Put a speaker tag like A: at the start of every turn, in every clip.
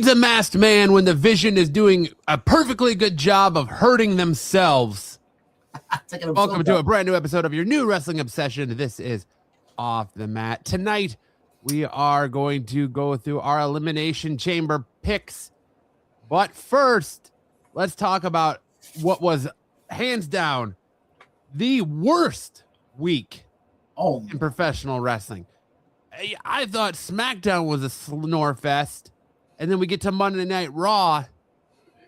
A: needs a masked man when the Vision is doing a perfectly good job of hurting themselves? Welcome to a brand new episode of your new wrestling obsession. This is Off the Mat. Tonight, we are going to go through our Elimination Chamber picks. But first, let's talk about what was, hands down, the worst week in professional wrestling. I thought SmackDown was a snore fest, and then we get to Monday Night Raw,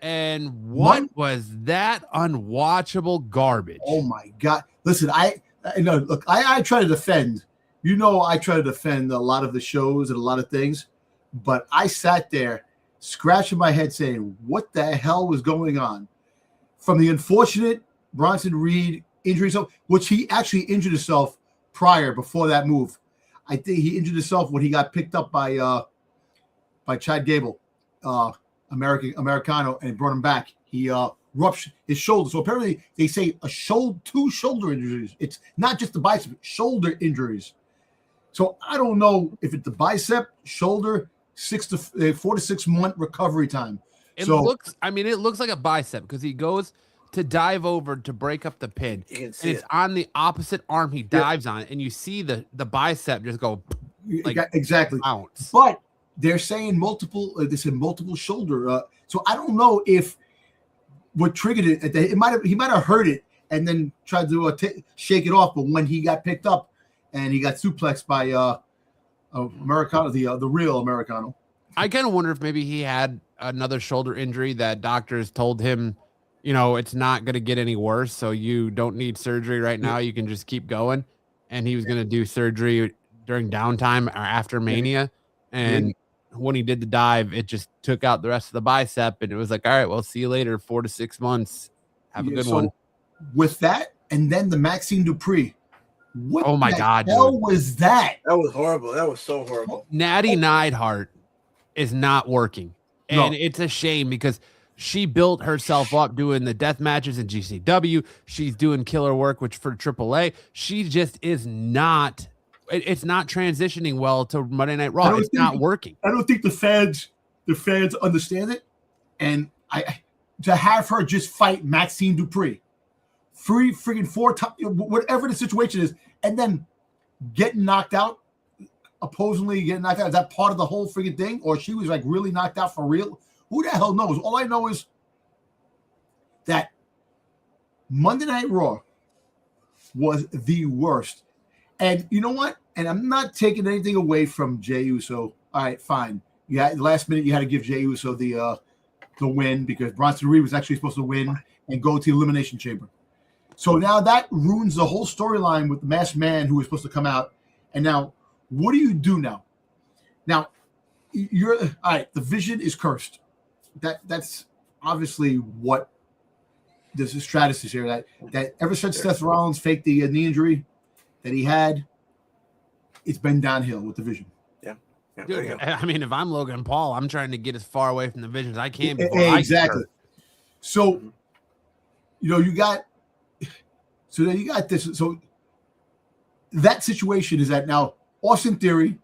A: and what was that unwatchable garbage?
B: Oh my God! Listen, I try to defend. I try to defend a lot of the shows and a lot of things, but I sat there scratching my head, saying, "What the hell was going on?" From the unfortunate Bronson Reed injury, which he actually injured himself before that move. I think he injured himself when he got picked up by Chad Gable, Americano, and brought him back. He ruptured his shoulder. So apparently they say two shoulder injuries. It's not just the bicep, shoulder injuries. So I don't know if it's the bicep, shoulder, 4 to 6 month recovery time.
A: It looks like a bicep because he goes to dive over to break up the pin, and it's on the opposite arm he dives on it, and you see the bicep just go
B: exactly.
A: Bounce.
B: But they're saying multiple shoulder. So I don't know if what triggered it. He might have heard it and then tried to shake it off. But when he got picked up and he got suplexed by Americano, the real Americano,
A: I kind of wonder if maybe he had another shoulder injury that doctors told him, it's not going to get any worse, so you don't need surgery right now. You can just keep going. And he was going to do surgery during downtime or after Mania. And when he did the dive, it just took out the rest of the bicep. And it was like, all right, well, see you later. 4 to 6 months. Have a good one.
B: With that, and then the Maxine Dupree. What
A: God,
B: the hell was that?
C: That was horrible. That was so horrible.
A: Natty Neidhart is not working. And it's a shame because she built herself up doing the death matches in GCW. She's doing killer work, which for AAA, she just is not. It's not transitioning well to Monday Night Raw. It's not working.
B: I don't think the fans understand it. And to have her just fight Maxine Dupree, four times, whatever the situation is, and then getting knocked out, opposingly getting knocked out. Is that part of the whole freaking thing, or she was like really knocked out for real? Who the hell knows? All I know is that Monday Night Raw was the worst. And you know what? And I'm not taking anything away from Jey Uso. All right, fine. Last minute you had to give Jey Uso the win because Bronson Reed was actually supposed to win and go to the Elimination Chamber. So now that ruins the whole storyline with the masked man who was supposed to come out. And now, what do you do now? Now, all right, the Vision is cursed. That's obviously what there's a strategy here that ever since Seth Rollins faked the knee injury that he had, it's been downhill with the Vision.
C: Yeah.
A: Dude, I mean, if I'm Logan Paul, I'm trying to get as far away from the Vision as I can before
B: exactly. So, you got this. So that situation is that now Austin Theory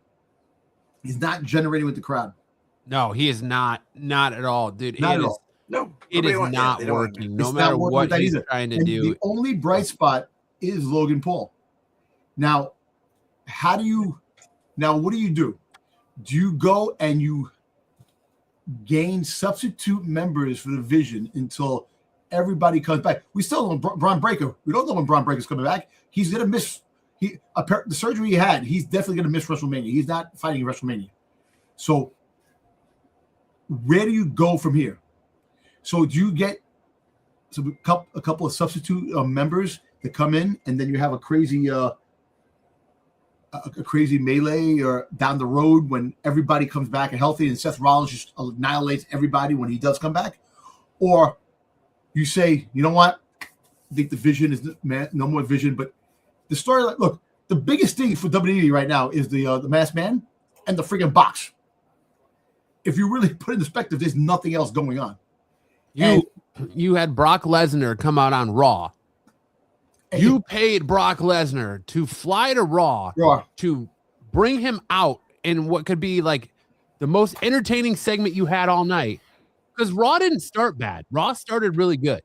B: is not generating with the crowd.
A: No, he is not at all, dude.
B: Not at all.
C: No,
A: it is not working. No matter what he's trying to do.
B: The only bright spot is Logan Paul. Now, what do you do? Do you go and you gain substitute members for the Vision until everybody comes back? We still don't know Braun Breaker. We don't know when Braun Breaker's coming back. He's going to miss the surgery he had. He's definitely going to miss WrestleMania. He's not fighting in WrestleMania. So where do you go from here? So do you get a couple of substitute members that come in, and then you have a crazy melee or down the road when everybody comes back and healthy, and Seth Rollins just annihilates everybody when he does come back? Or you say, you know what? I think the Vision is no more Vision. But the story, look, the biggest thing for WWE right now is the masked man and the freaking box. If you really put it in perspective, there's nothing else going on.
A: You had Brock Lesnar come out on Raw. You paid Brock Lesnar to fly to Raw to bring him out in what could be like the most entertaining segment you had all night. Because Raw didn't start bad. Raw started really good.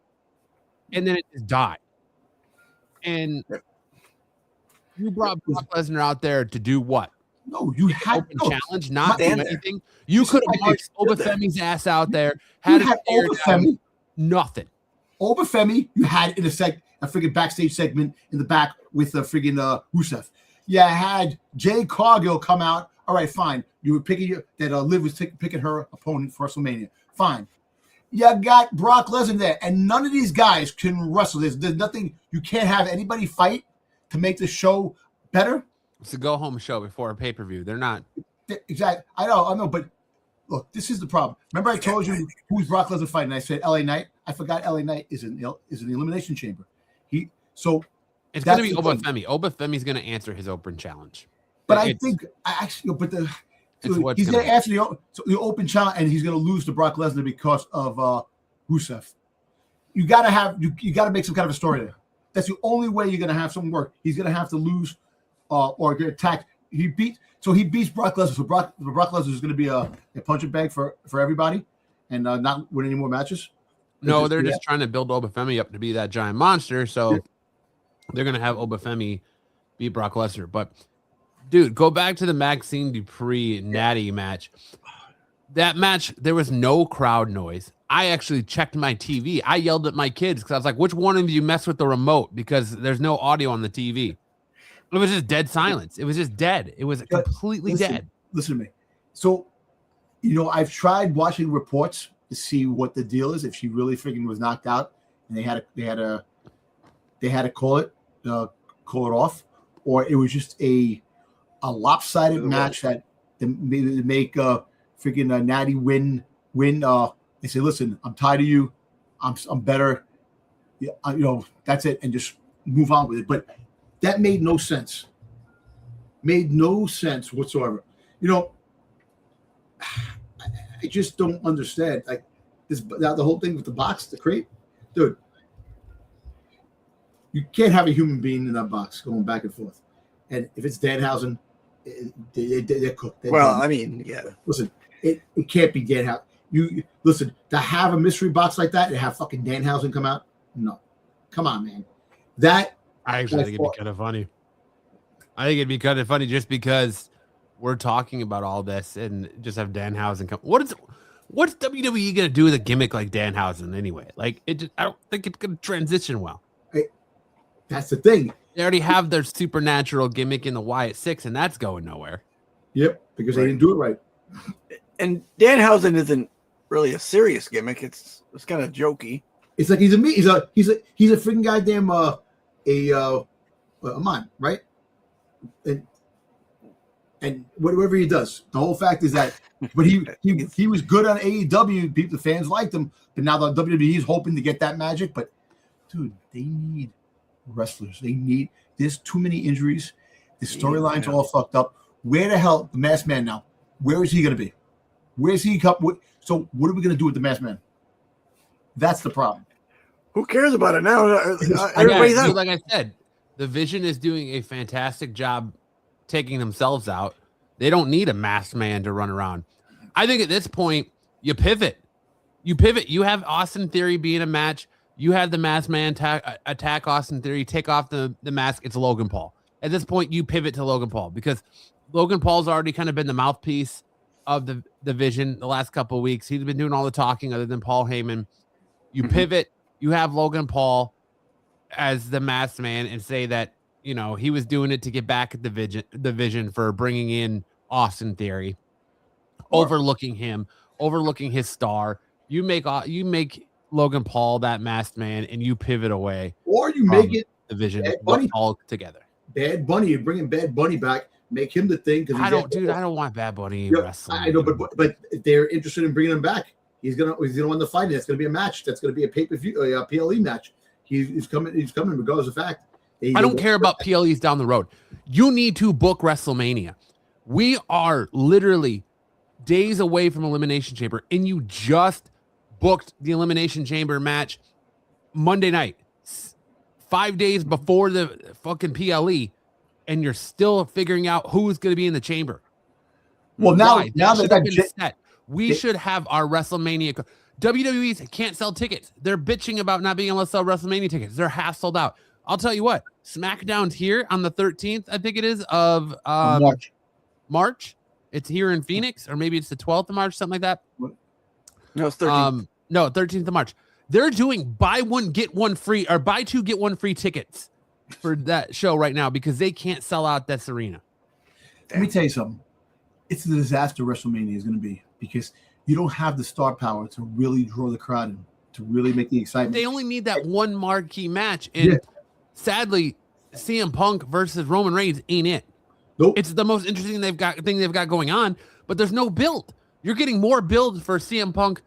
A: And then it just died. And you brought Brock Lesnar out there to do what?
B: No, you had
A: open challenge, not do anything. You could have marched Obafemi's ass out there.
B: Had Obafemi.
A: Nothing.
B: Obafemi, you had in a freaking backstage segment in the back with the freaking Rusev. You had Jay Cargill come out. All right, fine. You were picking Liv was picking her opponent for WrestleMania. Fine. You got Brock Lesnar there, and none of these guys can wrestle. There's nothing. You can't have anybody fight to make the show better.
A: It's a go-home show before a pay-per-view. They're not.
B: Exactly. I know, but look, this is the problem. Remember I told you who's Brock Lesnar fighting? I said LA Knight. I forgot LA Knight is in the Elimination Chamber. It's
A: going to be Obafemi. Obafemi's going to answer his open challenge.
B: But he's going to answer the open challenge, and he's going to lose to Brock Lesnar because of Rusev. You got to make some kind of a story there. That's the only way you're going to have something work. He's going to have to lose or get attacked. He beats Brock Lesnar. So Brock Lesnar is going to be a punching bag for everybody and not win any more matches.
A: No, they're just trying to build Obafemi up to be that giant monster. So they're going to have Obafemi beat Brock Lesnar. But, dude, go back to the Maxine Dupree Natty match. That match, there was no crowd noise. I actually checked my TV. I yelled at my kids because I was like, which one of you mess with the remote? Because there's no audio on the TV. It was just dead silence. It was just dead. It was completely dead.
B: Listen to me. So, I've tried watching reports to see what the deal is. If she really freaking was knocked out, and they had to call it off, or it was just a lopsided match that make freaking Natty win. They say, listen, I'm tired of you. I'm better. That's it, and just move on with it. But that made no sense. Made no sense whatsoever. I just don't understand. Like this, the whole thing with the box, the crate, dude. You can't have a human being in that box going back and forth. And if it's Danhausen, they're cooked. Listen, it can't be Danhausen. You listen, to have a mystery box like that and have fucking Danhausen come out. No, come on, man.
A: I actually think it'd be kind of funny. I think it'd be kind of funny just because we're talking about all this and just have Danhausen come. What's WWE gonna do with a gimmick like Danhausen anyway? Like I don't think it's gonna transition well.
B: That's the thing.
A: They already have their supernatural gimmick in the Wyatt Six, and that's going nowhere.
B: Yep, because they didn't do it right.
C: And Danhausen isn't really a serious gimmick. It's kind of jokey.
B: It's like he's a freaking goddamn a mime, right? And whatever he does, the whole fact is that, but he was good on AEW. People, the fans liked him, but now the WWE is hoping to get that magic. But dude, they need wrestlers. There's too many injuries. The storyline's all fucked up. Where the hell the Masked Man now? Where is he going to be? Where's he come? So what are we going to do with the Masked Man? That's the problem.
C: Who cares about it now? Everybody's out.
A: Like I said, the Vision is doing a fantastic job taking themselves out. They don't need a Masked Man to run around. I think at this point, you pivot. You have Austin Theory be in a match. You have the Masked Man attack Austin Theory, take off the mask. It's Logan Paul. At this point, you pivot to Logan Paul because Logan Paul's already kind of been the mouthpiece of the Vision the last couple of weeks. He's been doing all the talking other than Paul Heyman. You pivot. You have Logan Paul as the Masked Man and say that, he was doing it to get back at the Vision for bringing in Austin Theory, overlooking him, overlooking his star. You make Logan Paul that Masked Man and you pivot away.
B: Or you make it
A: the Vision all together.
B: Bad Bunny, you're bringing Bad Bunny back, make him the thing.
A: I don't want Bad Bunny in wrestling.
B: I know, but they're interested in bringing him back. He's gonna win the fight. That's gonna be a match. That's gonna be a pay-per-view, a PLE match. He's coming regardless of fact.
A: I don't care about PLEs down the road. You need to book WrestleMania. We are literally days away from Elimination Chamber, and you just booked the Elimination Chamber match Monday night, 5 days before the fucking PLE, and you're still figuring out who's going to be in the chamber.
B: Well, now
A: that
B: that
A: been set. We should have our WrestleMania. WWE can't sell tickets. They're bitching about not being able to sell WrestleMania tickets. They're half sold out. I'll tell you what, SmackDown's here on the 13th, I think it is, of March. It's here in Phoenix, or maybe it's the 12th of March, something like that.
C: No, it's 13th.
A: No, 13th of March. They're doing buy one, get one free, or buy two, get one free tickets for that show right now because they can't sell out that arena.
B: Let me tell you something. It's a disaster WrestleMania is going to be because you don't have the star power to really draw the crowd in, to really make the excitement.
A: They only need that one marquee match, and sadly, CM Punk versus Roman Reigns ain't it.
B: Nope.
A: It's the most interesting thing they've got going on, but there's no build. You're getting more build for CM Punk,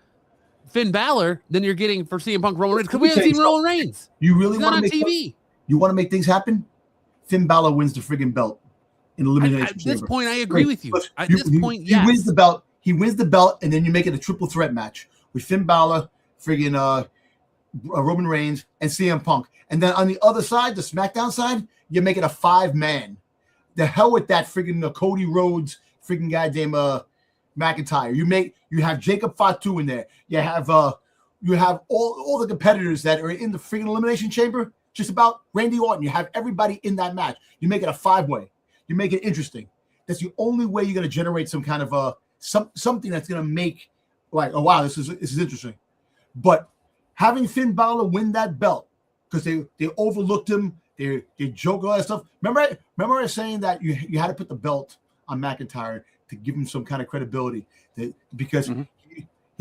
A: Finn Balor than you're getting for CM Punk, Roman Reigns, because we haven't seen Roman Reigns.
B: You really
A: want to
B: make
A: TV?
B: You want to make things happen? Finn Balor wins the friggin' belt in Elimination Chamber.
A: At this point, I agree with you. At this point,
B: he wins the belt. He wins the belt, and then you make it a triple threat match with Finn Balor, friggin' Roman Reigns, and CM Punk. And then on the other side, the SmackDown side, you make it a 5-man. The hell with that friggin' Cody Rhodes, friggin' goddamn McIntyre. You have Jacob Fatu in there. You have all the competitors that are in the friggin' Elimination Chamber. Just about Randy Orton. You have everybody in that match. You make it a 5-way. You make it interesting. That's the only way you're going to generate some kind of something that's going to make like, oh wow, this is interesting. But having Finn Balor win that belt because they overlooked him, they joke all that stuff. Remember I was saying that you had to put the belt on McIntyre to give him some kind of credibility because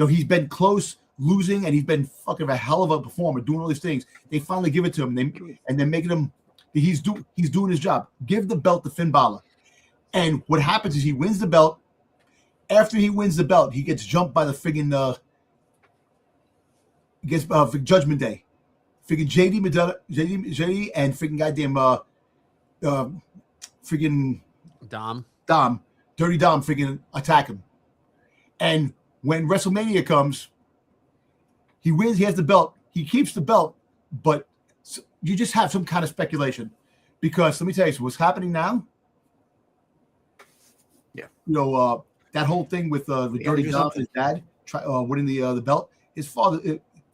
B: he's been close losing and he's been fucking a hell of a performer doing all these things. They finally give it to him and they're making him. He's doing his job. Give the belt to Finn Balor. And what happens is he wins the belt. After he wins the belt, he gets jumped by the friggin' Judgment Day. Friggin' JD and friggin' goddamn friggin' Dom, Dirty Dom friggin' attack him. And when WrestleMania comes, he wins, he has the belt, he keeps the belt, but you just have some kind of speculation. Because let me tell you, so what's happening now?
C: Yeah.
B: That whole thing with the Dirty Dom, his dad winning the belt. His father,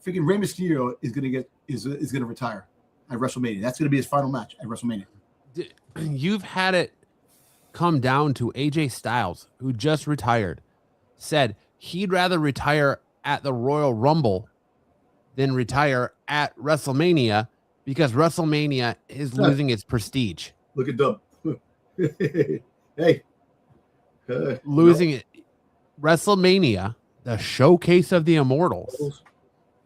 B: freaking Rey Mysterio is gonna retire at WrestleMania. That's gonna be his final match at WrestleMania.
A: You've had it come down to AJ Styles, who just retired, said he'd rather retire at the Royal Rumble than retire at WrestleMania because WrestleMania is losing its prestige.
B: Look at them. Hey.
A: Losing it. WrestleMania, the showcase of the Immortals,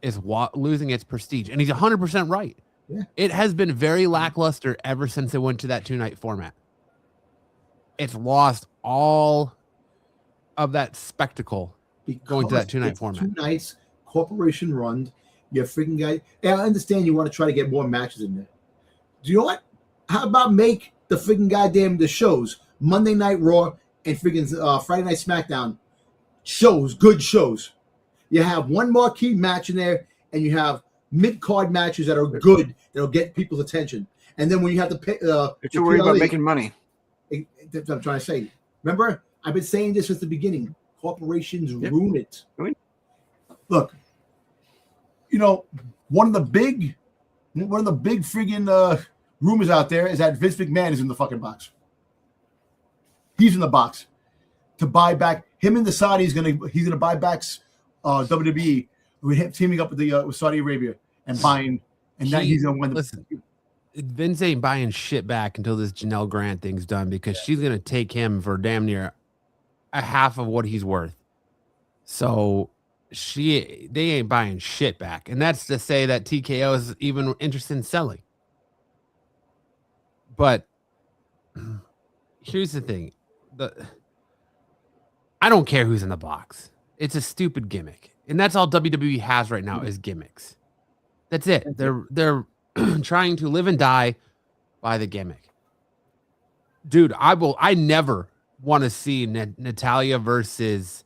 A: is losing its prestige. And he's 100% right. Yeah. It has been very lackluster ever since it went to that 2-night format. It's lost all of that spectacle going to that 2-night format.
B: 2 nights, corporation run. You're freaking guy. And I understand you want to try to get more matches in there. Do you know what? How about make the freaking goddamn the shows Monday Night Raw and freaking Friday Night SmackDown shows, good shows. You have one marquee match in there, and you have mid-card matches that are good, that'll get people's attention. And then when you have to pay,
C: you're worried about making money.
B: That's what I'm trying to say. Remember, I've been saying this since the beginning. Corporations ruin it. Look, one of the big friggin' rumors out there is that Vince McMahon is in the fucking box. He's in the box to buy back him and the Saudis. He's gonna buy back WWE with him teaming up with Saudi Arabia and buying, and then he's gonna win.
A: Listen, Vince ain't buying shit back until this Janelle Grant thing's done because she's gonna take him for damn near a half of what he's worth. So they ain't buying shit back, and that's to say that TKO is even interested in selling. But here's the thing. I don't care who's in the box. It's a stupid gimmick. And that's all WWE has right now is gimmicks. That's it. They're trying to live and die by the gimmick. Dude, I never want to see Natalya versus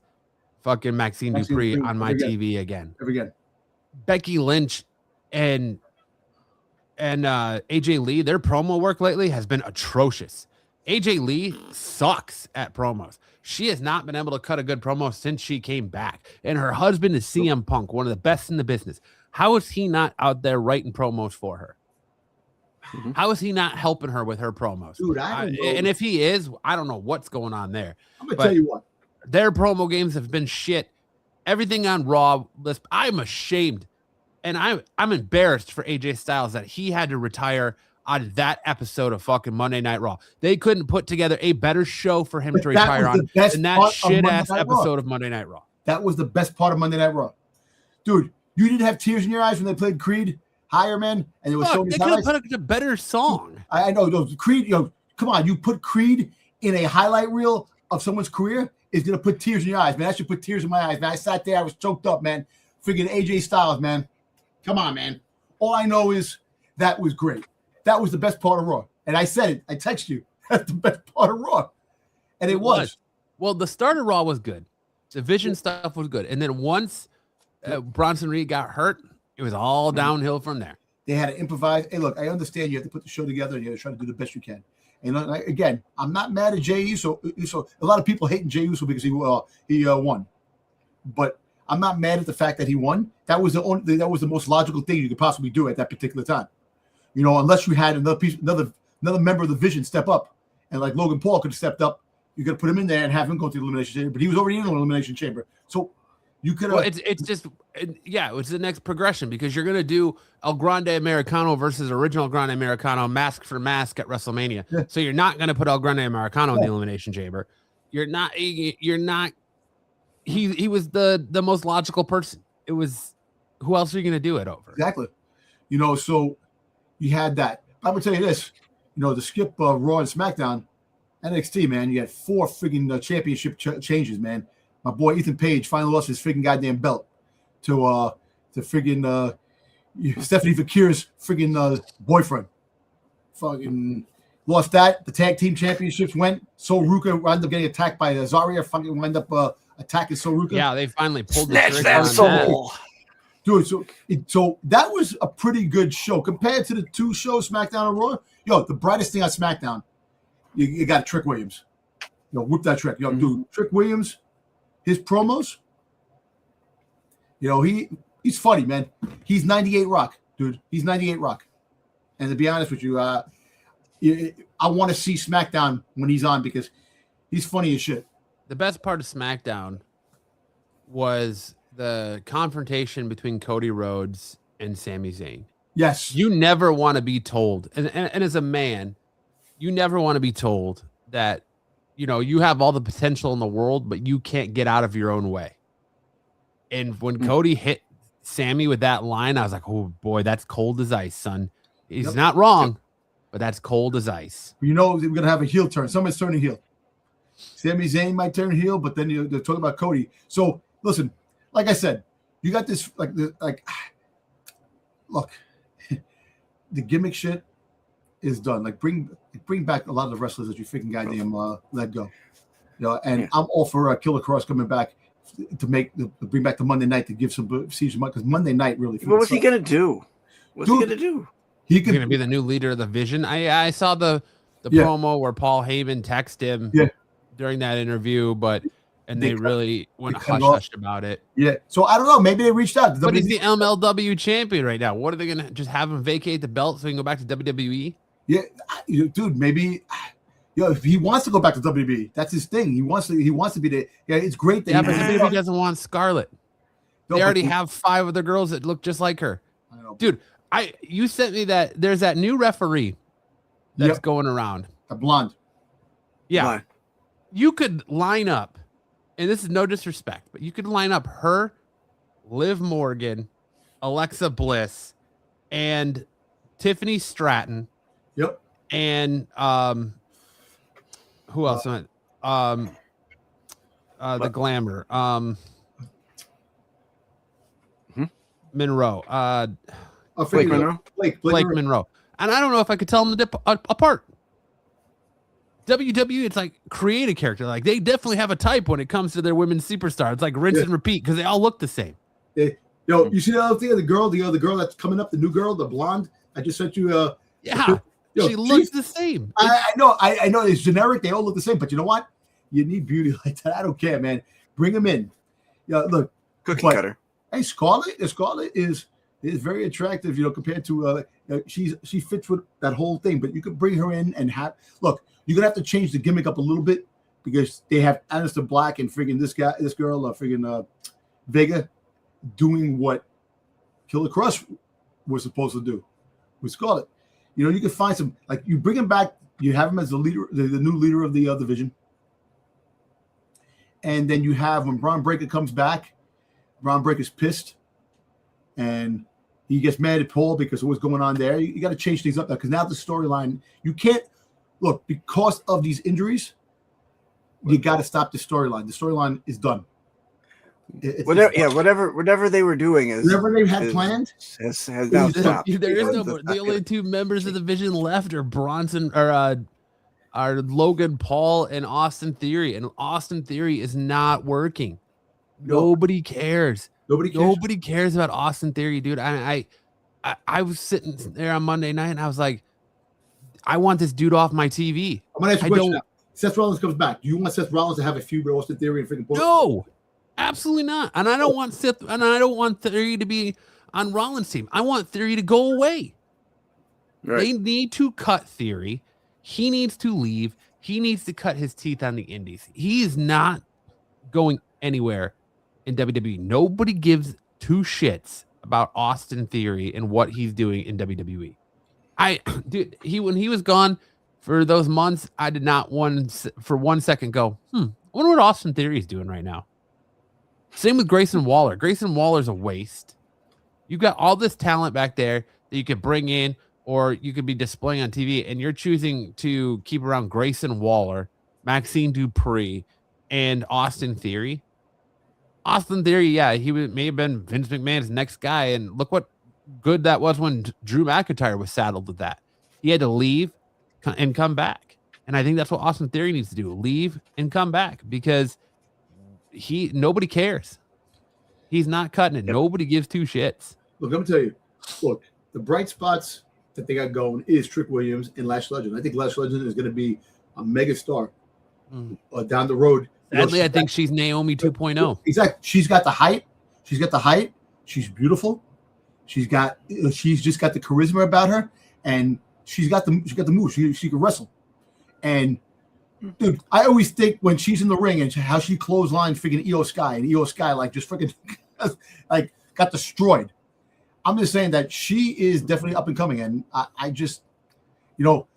A: fucking Maxine Dupree on my TV again.
B: Ever again.
A: Becky Lynch and AJ Lee, their promo work lately has been atrocious. AJ Lee sucks at promos. She has not been able to cut a good promo since she came back. And her husband is CM Punk, one of the best in the business. How is he not out there writing promos for her? Mm-hmm. How is he not helping her with her promos?
B: Dude, I don't know.
A: And if he is, I don't know what's going on there.
B: I'm going to tell you what.
A: Their promo games have been shit. Everything on Raw, I'm ashamed. And I'm embarrassed for AJ Styles that he had to retire on that episode of fucking Monday Night Raw. They couldn't put together a better show for him to retire on than that shit-ass episode of Monday Night Raw.
B: That was the best part of Monday Night Raw. Dude, you didn't have tears in your eyes when they played Creed, Higher Man, and it was so
A: they could have put a better song.
B: I know. Creed, come on. You put Creed in a highlight reel of someone's career, is going to put tears in your eyes, man. That should put tears in my eyes, man. I sat there. I was choked up, man. Freaking AJ Styles, man. Come on, man. All I know is that was great. That was the best part of Raw. And I said it. I texted you. That's the best part of Raw. And it was.
A: Well, the start of Raw was good. The Vision stuff was good. And then once Bronson Reed got hurt, it was all downhill from there.
B: They had to improvise. Hey, look, I understand you have to put the show together and you have to try to do the best you can. And again, I'm not mad at Jey Uso. A lot of people hating Jey Uso because he won. But I'm not mad at the fact that he won. That was the most logical thing you could possibly do at that particular time. Unless you had another member of the Vision step up, and like Logan Paul could have stepped up, you could put him in there and have him go to the Elimination Chamber. But he was already in the Elimination Chamber, so you could.
A: Well, it's the next progression because you're gonna do El Grande Americano versus original Grande Americano, mask for mask at WrestleMania. Yeah. So you're not gonna put El Grande Americano in the Elimination Chamber. You're not. He was the most logical person. It was. Who else are you gonna do it over?
B: Exactly. So. You had that. I'm gonna tell you this, to skip Raw and SmackDown, NXT, man, you had 4 freaking championship changes, man. My boy Ethan Page finally lost his freaking goddamn belt to freaking Stephanie Fakir's freaking boyfriend. Fucking lost that. The tag team championships went. Sol Ruka wound up getting attacked by Zarya. Fucking wound up attacking Sol Ruka.
A: Yeah, they finally pulled the
C: trigger on that.
B: Dude, so that was a pretty good show compared to the 2 shows, SmackDown and Raw. The brightest thing on SmackDown, you got Trick Williams. Whoop that Trick. Dude, Trick Williams, his promos, he's funny, man. He's 98 Rock, dude. He's 98 Rock. And to be honest with you, I want to see SmackDown when he's on because he's funny as shit.
A: The best part of SmackDown was the confrontation between Cody Rhodes and Sami Zayn.
B: Yes.
A: You never want to be told, and as a man, you never want to be told that, you have all the potential in the world, but you can't get out of your own way. And when Cody hit Sami with that line, I was like, oh boy, that's cold as ice, son. He's not wrong, but that's cold as ice.
B: We're going to have a heel turn. Someone's turning heel. Sami Zayn might turn heel, but then they're talking about Cody. So listen, like I said, you got this look, the gimmick shit is done. Like bring back a lot of the wrestlers that you freaking goddamn let go. And I'm all for Killer Cross coming back to bring back the Monday Night to give some season because Monday Night really.
C: What was he gonna do? What's he gonna do?
A: He's gonna be the new leader of the Vision. I saw the promo where Paul Heyman texted him during that interview, and they really went hush-hush about it.
B: Yeah. So I don't know. Maybe they reached out.
A: But he's the MLW champion right now. What are they going to just have him vacate the belt so he can go back to WWE?
B: Yeah. Dude, maybe if he wants to go back to WWE, that's his thing. He wants to be there. Yeah, it's great.
A: But WWE doesn't want Scarlett. They already have 5 other girls that look just like her.
B: I know.
A: Dude, you sent me that. There's that new referee that's going around.
B: A blonde.
A: Yeah.
C: Blonde.
A: You could line up. And this is no disrespect, but you could line up her, Liv Morgan, Alexa Bliss, and Tiffany Stratton.
B: Yep.
A: And who else? The Glamour. Monroe.
C: Blake Monroe.
B: Blake
A: Monroe. And I don't know if I could tell them apart. WWE, it's like create a character. Like they definitely have a type when it comes to their women's superstar. It's like rinse and repeat because they all look the same.
B: You see the other thing? The other girl that's coming up, the new girl, the blonde. I just sent you.
A: Yeah. She looks the same.
B: I know it's generic. They all look the same, but you know what? You need beauty like that. I don't care, man. Bring them in. Yeah, look,
C: cookie cutter.
B: Hey, Scarlett is very attractive, compared to she fits with that whole thing. But you could bring her in and look. You're gonna have to change the gimmick up a little bit because they have Aleister Black and friggin' this girl, friggin' Vega, doing what Killer Cross was supposed to do with Scarlett. You can find some, like, you bring him back, you have him as the leader, the new leader of the division. And then you have, when Braun Breaker comes back, Braun Breaker's pissed. And he gets mad at Paul because of what's going on there. You got to change things up now because now the storyline, you can't, look, because of these injuries, you got to stop the storyline. The storyline is done.
C: Whatever they were doing
B: whatever they had planned
C: has now stopped.
A: There is no more. The only two members of the Vision left are Bronson are Logan Paul and Austin Theory, and Austin Theory is not working. Nobody cares. Nobody cares about Austin Theory, dude. I was sitting there on Monday night and I was like, I want this dude off my TV.
B: I'm gonna ask you a question now. Seth Rollins comes back. Do you want Seth Rollins to have a feud with Austin Theory and freaking Paul?
A: No. Absolutely not. And I don't want Theory to be on Rollins' team. I want Theory to go away. Right. They need to cut Theory. He needs to leave. He needs to cut his teeth on the indies. He is not going anywhere in WWE. Nobody gives two shits about Austin Theory and what he's doing in WWE. When he was gone for those months, I did not for 1 second go, I wonder what Austin Theory is doing right now. Same with Grayson Waller. Grayson Waller's a waste. You've got all this talent back there that you could bring in or you could be displaying on TV, and you're choosing to keep around Grayson Waller, Maxine Dupree, and Austin Theory. Austin Theory, yeah, may have been Vince McMahon's next guy, and look what good that was when Drew McIntyre was saddled with that. He had to leave and come back. And I think that's what Austin Theory needs to do, leave and come back, because nobody cares. He's not cutting it. Yep. Nobody gives two shits.
B: Look, I'm gonna tell you. Look, the bright spots that they got going is Trick Williams and Lash Legend. I think Lash Legend is going to be a mega star down the road.
A: Sadly, I think she's Naomi 2.0.
B: Exactly. She's got the height. She's beautiful. She's just got the charisma about her, and she's got the moves. She can wrestle. And dude, I always think when she's in the ring and how she clotheslined freaking Io Sky, and Io Sky like just freaking like got destroyed. I'm just saying that she is definitely up and coming, and I just, look,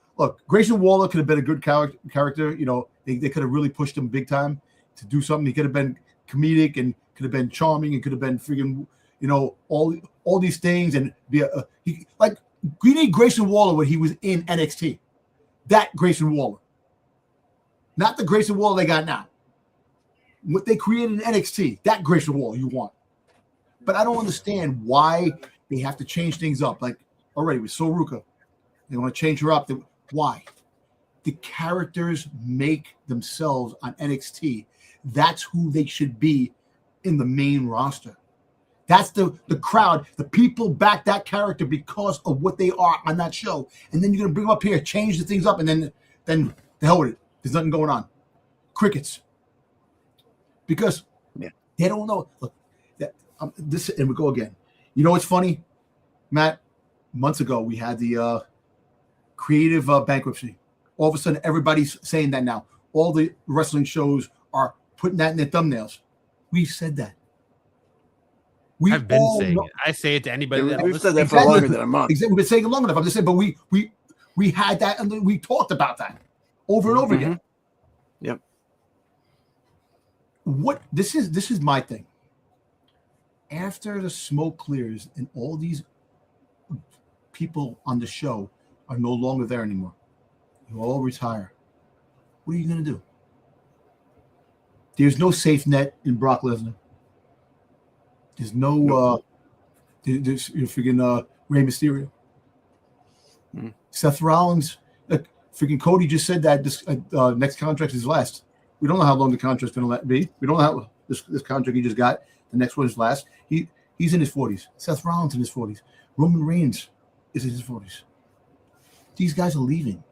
B: Grayson Waller could have been a good character. They could have really pushed him big time to do something. He could have been comedic and could have been charming and could have been freaking, all these things, and be we need Grayson Waller when he was in NXT. That Grayson Waller. Not the Grayson Waller they got now. What they created in NXT, that Grayson Waller you want. But I don't understand why they have to change things up. Like already with Soruka, they want to change her up. Why? The characters make themselves on NXT. That's who they should be in the main roster. That's the crowd. The people back that character because of what they are on that show. And then you're going to bring them up here, change the things up, and then the hell with it. There's nothing going on. Crickets. Because they don't know. Look, this, and we go again. You know what's funny, Matt? Months ago, we had the creative bankruptcy. All of a sudden, everybody's saying that now. All the wrestling shows are putting that in their thumbnails. We've said that.
A: I've been saying it. I say it to anybody.
C: We've said that for longer than a month.
B: Exactly. We've been saying it long enough. I'm just saying, but we had that, and we talked about that over and over again.
C: Yep.
B: This is my thing. After the smoke clears and all these people on the show are no longer there anymore, you all retire. What are you going to do? There's no safe net in Brock Lesnar. There's no there's freaking Rey Mysterio. Seth Rollins. Freaking Cody just said that this next contract is last. We don't know how long the contract's going to be. We don't know how this contract he just got. The next one is last. He's in his 40s. Seth Rollins in his 40s. Roman Reigns is in his 40s. these guys are leaving.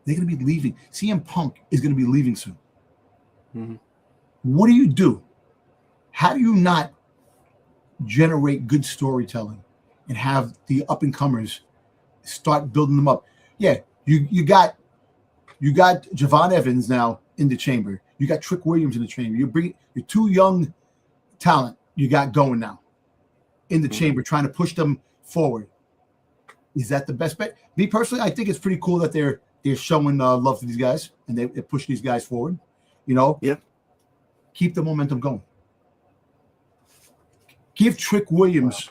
B: They're going to be leaving. CM Punk is going to be leaving soon.
C: Mm-hmm.
B: What do you do? How do you not generate good storytelling and have the up-and-comers start building them up? Yeah, you got Javon Evans now in the chamber. You got Trick Williams in the chamber. You bring your two young talent you got going now in the chamber, trying to push them forward. Is that the best bet? Me personally, I think it's pretty cool that they're showing love to these guys and they push these guys forward.
C: Yep.
B: Keep the momentum going. Give Trick Williams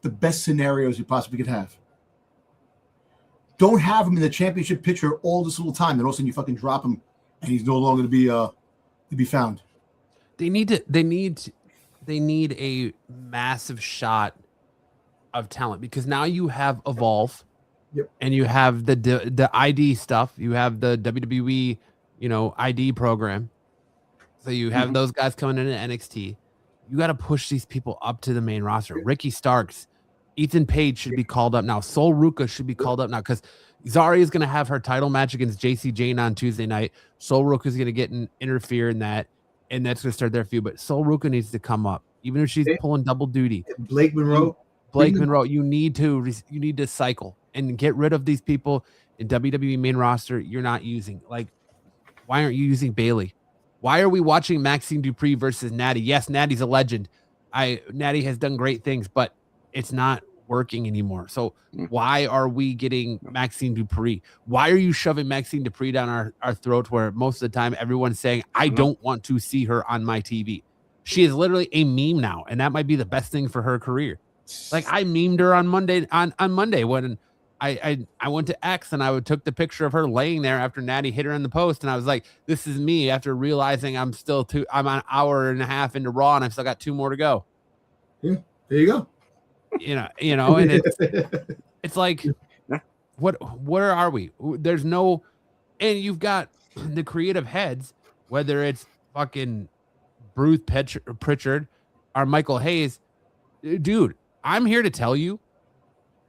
B: the best scenarios you possibly could have. Don't have him in the championship picture all this little time. Then all of a sudden you fucking drop him and he's no longer to be found.
A: They need a massive shot of talent because now you have Evolve, and you have the ID stuff. You have the WWE, ID program. So you have those guys coming in at NXT. You got to push these people up to the main roster. Ricky Starks, Ethan Page should be called up now. Sol Ruka should be called up now because Zari is going to have her title match against JC Jane on Tuesday night. Sol Ruka is going to interfere in that, and that's going to start their feud. But Sol Ruka needs to come up, even if she's pulling double duty.
B: Blake Monroe,
A: you need to cycle and get rid of these people in WWE main roster you're not using. Like, why aren't you using Bailey? Why are we watching Maxine Dupree versus Natty? Yes, Natty's a legend. Natty has done great things, but it's not working anymore. So why are we getting Maxine Dupree? Why are you shoving Maxine Dupree down our throat where most of the time everyone's saying, I don't want to see her on my TV? She is literally a meme now, and that might be the best thing for her career. Like, I memed her on Monday when I went to X and I took the picture of her laying there after Natty hit her in the post, and I was like, this is me after realizing I'm an hour and a half into Raw and I've still got 2 more to go.
B: Yeah, there you go.
A: And it's like, where are we? There's no, and you've got the creative heads, whether it's fucking Bruce Pritchard or Michael Hayes. Dude, I'm here to tell you,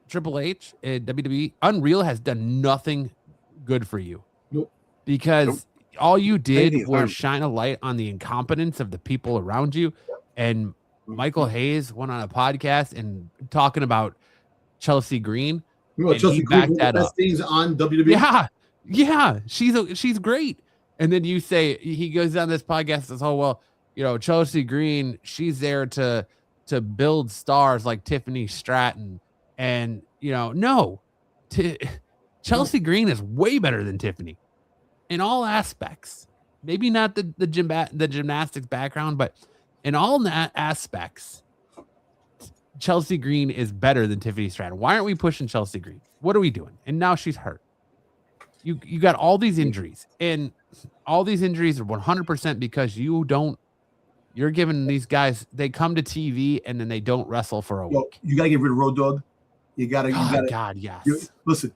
A: Triple H and WWE, Unreal has done nothing good for you.
B: Nope.
A: Because all you did was shine a light on the incompetence of the people around you. And Michael Hayes went on a podcast and talking about Chelsea Green.
B: Chelsea Green, the best things on WWE.
A: Yeah, she's great. And then you say, he goes on this podcast and says, oh, well, Chelsea Green, she's there to build stars like Tiffany Stratton. And, Chelsea Green is way better than Tiffany in all aspects. Maybe not the gymnastics background, but in all aspects, Chelsea Green is better than Tiffany Stratton. Why aren't we pushing Chelsea Green? What are we doing? And now she's hurt. You got all these injuries, and all these injuries are 100% because you're giving these guys, they come to TV and then they don't wrestle for a week.
B: You got to get rid of Road Dogg.
A: God, yes.
B: Listen,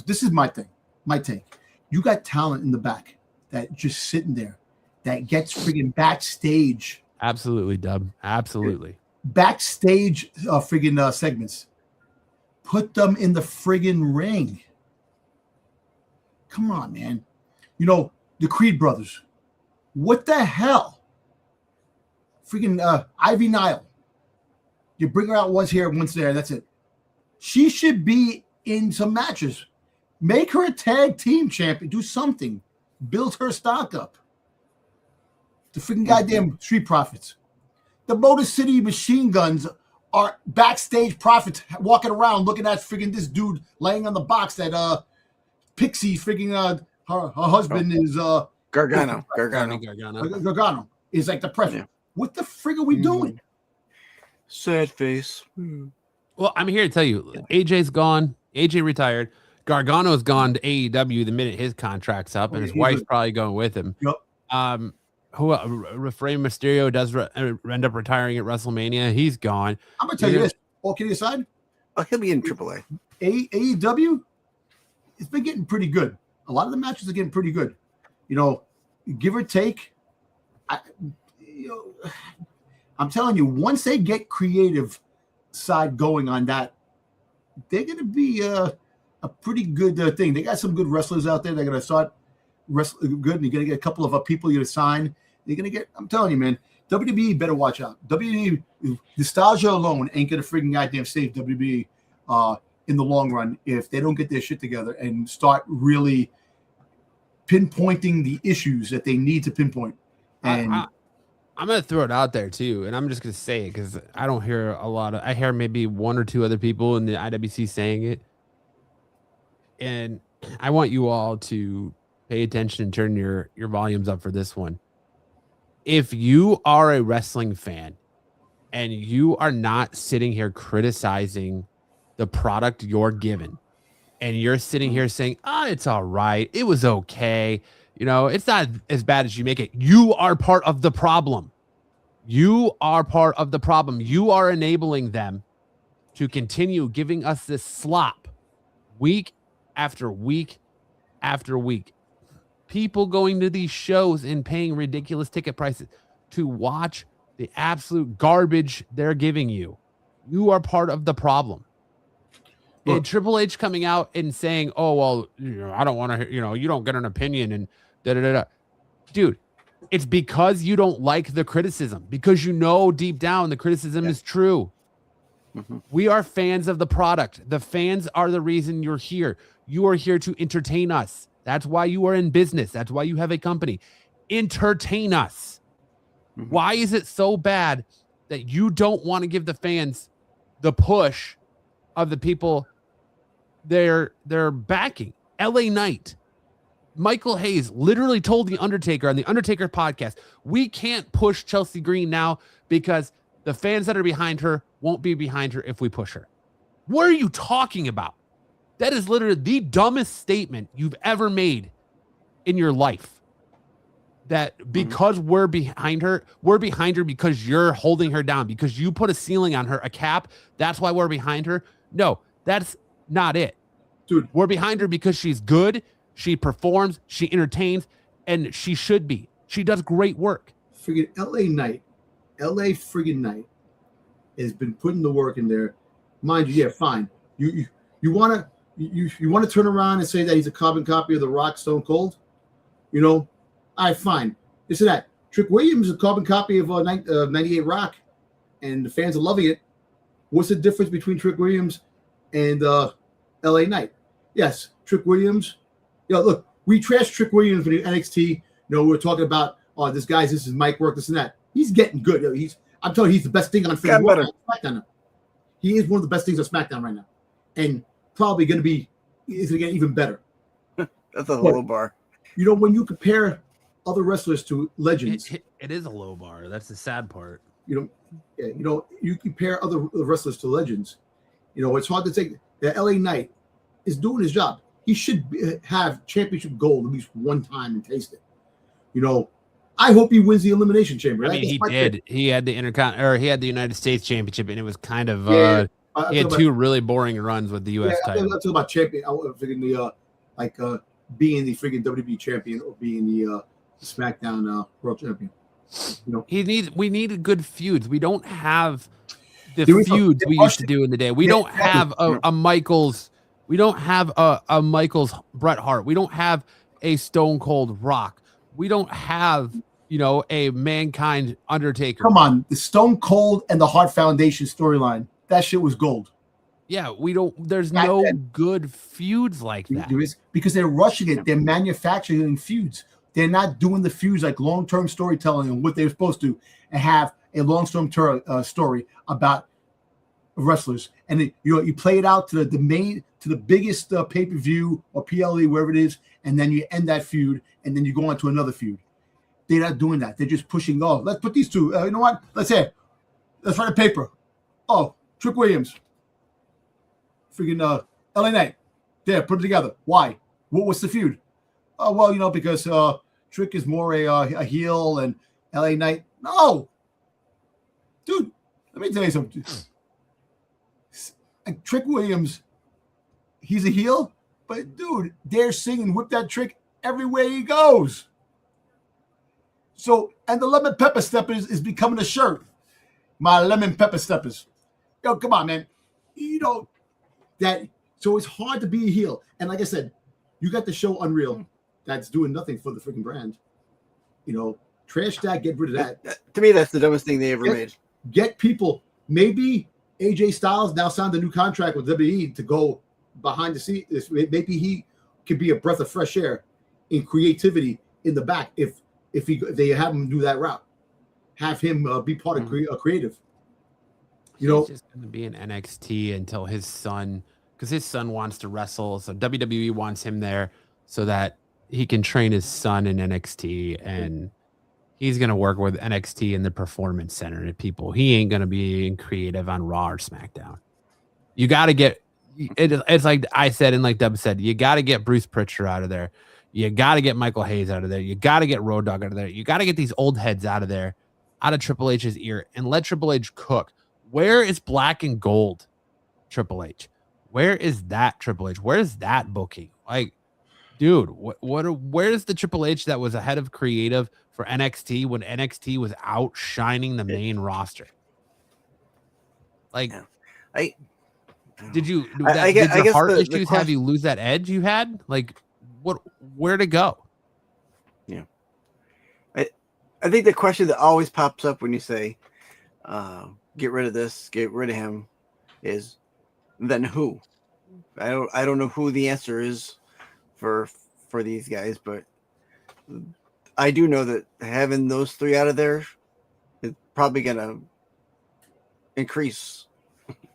B: this is my thing. My take. You got talent in the back that just sitting there that gets friggin' backstage.
A: Absolutely, Dub. Absolutely.
B: Backstage friggin' segments. Put them in the friggin' ring. Come on, man. The Creed brothers. What the hell? Friggin' Ivy Nile. You bring her out once here, once there, that's it. She should be in some matches. Make her a tag team champion. Do something. Build her stock up. The freaking goddamn Street Profits. The Motor City Machine Guns are backstage prophets walking around looking at freaking this dude laying on the box that Pixie freaking her husband is
C: Gargano
B: is like the president. Yeah. What the frig are we doing?
C: Sad face.
A: Well, I'm here to tell you, AJ's gone. AJ retired. Gargano's gone to AEW the minute his contract's up, and his wife's probably going with him.
B: Yep.
A: Rey Mysterio does end up retiring at WrestleMania. He's gone.
B: I'm gonna tell you this. All kidding aside,
C: he'll be in AAA.
B: AEW, it's been getting pretty good. A lot of the matches are getting pretty good. Give or take. I'm telling you, once they get creative side going on that they're going to be a pretty good thing. They got some good wrestlers out there. They're going to start wrestling good, and you're going to get a couple of people you're going to sign. You're going to get, I'm telling you, man, WWE better watch out. WWE, nostalgia alone ain't going to freaking goddamn save WWE in the long run if they don't get their shit together and start really pinpointing the issues that they need to pinpoint. And
A: I'm going to throw it out there too, and I'm just going to say it because I don't hear a lot of, I hear maybe one or two other people in the IWC saying it. And I want you all to pay attention and turn your volumes up for this one. If you are a wrestling fan and you are not sitting here criticizing the product you're given, and you're sitting here saying, it's all right, it was okay, you know, it's not as bad as you make it, you are part of the problem. You are part of the problem. You are enabling them to continue giving us this slop week after week after week. People going to these shows and paying ridiculous ticket prices to watch the absolute garbage they're giving you. You are part of the problem. And Triple H coming out and saying, oh, well, you know, I don't want to, you know, you don't get an opinion and da-da-da-da. Dude, it's because you don't like the criticism, because you know deep down the criticism is true. Mm-hmm. We are fans of the product. The fans are the reason you're here. You are here to entertain us. That's why you are in business. That's why you have a company. Entertain us. Mm-hmm. Why is it so bad that you don't want to give the fans the push of the people they're backing? LA Knight, Michael Hayes literally told The Undertaker on The Undertaker podcast, we can't push Chelsea Green now because the fans that are behind her won't be behind her if we push her. What are you talking about? That is literally the dumbest statement you've ever made in your life. That because we're behind her because you're holding her down, because you put a ceiling on her, a cap. That's why we're behind her. No, that's not it.
B: Dude,
A: we're behind her because she's good. She performs, she entertains, and she should be. She does great work.
B: Friggin' LA friggin' Knight has been putting the work in there. Mind you, yeah, fine. You want to turn around and say that he's a carbon copy of The Rock, Stone Cold? You know, all right, fine. This and that. Trick Williams is a carbon copy of 98 Rock, and the fans are loving it. What's the difference between Trick Williams and LA Knight? Yes, Trick Williams. You know, look, we trashed Trick Williams for the NXT. You know, we were talking about, this is mic work, this and that. He's getting good. I'm telling you, he's the best thing on SmackDown now. He is one of the best things on SmackDown right now, and probably going to get even better.
C: That's a low bar.
B: You know, when you compare other wrestlers to legends,
A: it is a low bar. That's the sad part.
B: You know, you compare other wrestlers to legends. You know, it's hard to take. The LA Knight is doing his job. He should have championship gold at least one time and taste it. You know, I hope he wins the Elimination Chamber.
A: I mean, he did. He had the he had the United States Championship, and it was kind of he had two really boring runs with the U.S. title.
B: I'm talking about champion. I was thinking being the freaking WWE champion or being the SmackDown World Champion. You know,
A: we needed good feuds. We don't have the feuds we used to do in the day. We don't have a Michaels. We don't have a Michaels Bret Hart. We don't have a Stone Cold Rock. We don't have, you know, a Mankind Undertaker.
B: Come on, the Stone Cold and the Hart Foundation storyline. That shit was gold.
A: Yeah, we don't. There's no good feuds like that.
B: There is, because they're rushing it. They're manufacturing feuds. They're not doing the feuds like long-term storytelling and what they're supposed to, and have a long-term story about wrestlers. And then, you know, you play it out to the biggest pay-per-view or PLE, wherever it is, and then you end that feud, and then you go on to another feud. They're not doing that. They're just pushing. Oh, let's put these two. You know what? Let's write a paper. Oh, Trick Williams, freaking LA Knight. There, put it together. Why? What's the feud? Oh, well, you know, because Trick is more a heel and LA Knight. No, dude. Let me tell you something. Trick Williams, he's a heel, but dude, they're singing "Whip That Trick" everywhere he goes. So, and the lemon pepper steppers is becoming a shirt. My lemon pepper steppers. Yo, come on, man. You know, So it's hard to be a heel. And like I said, you got the show Unreal that's doing nothing for the freaking brand. Trash that, get rid of that.
C: To me, that's the dumbest thing they ever made.
B: Get people. Maybe AJ Styles now signed a new contract with WWE to go behind the scenes. Maybe he could be a breath of fresh air in creativity in the back if they have him do that route. Have him be part of creative.
A: He's just going to be in NXT until his son, because his son wants to wrestle. So WWE wants him there so that he can train his son in NXT, and he's going to work with NXT in the Performance Center and people. He ain't going to be creative on Raw or SmackDown. You got to get it's like I said and like Dub said, you got to get Bruce Pritchard out of there. You got to get Michael Hayes out of there. You got to get Road Dogg out of there. You got to get these old heads out of there, out of Triple H's ear, and let Triple H cook. Where is Black and Gold Triple H? Where is that Triple H? Where is that booking? Like, dude, where's the Triple H that was ahead of creative for NXT when NXT was outshining the main roster? Like, did the heart issues have you lose that edge you had? Like, where to go?
C: Yeah. I think the question that always pops up when you say, get rid of this, get rid of him, is then who? I don't know who the answer is for these guys, but I do know that having those three out of there is probably gonna increase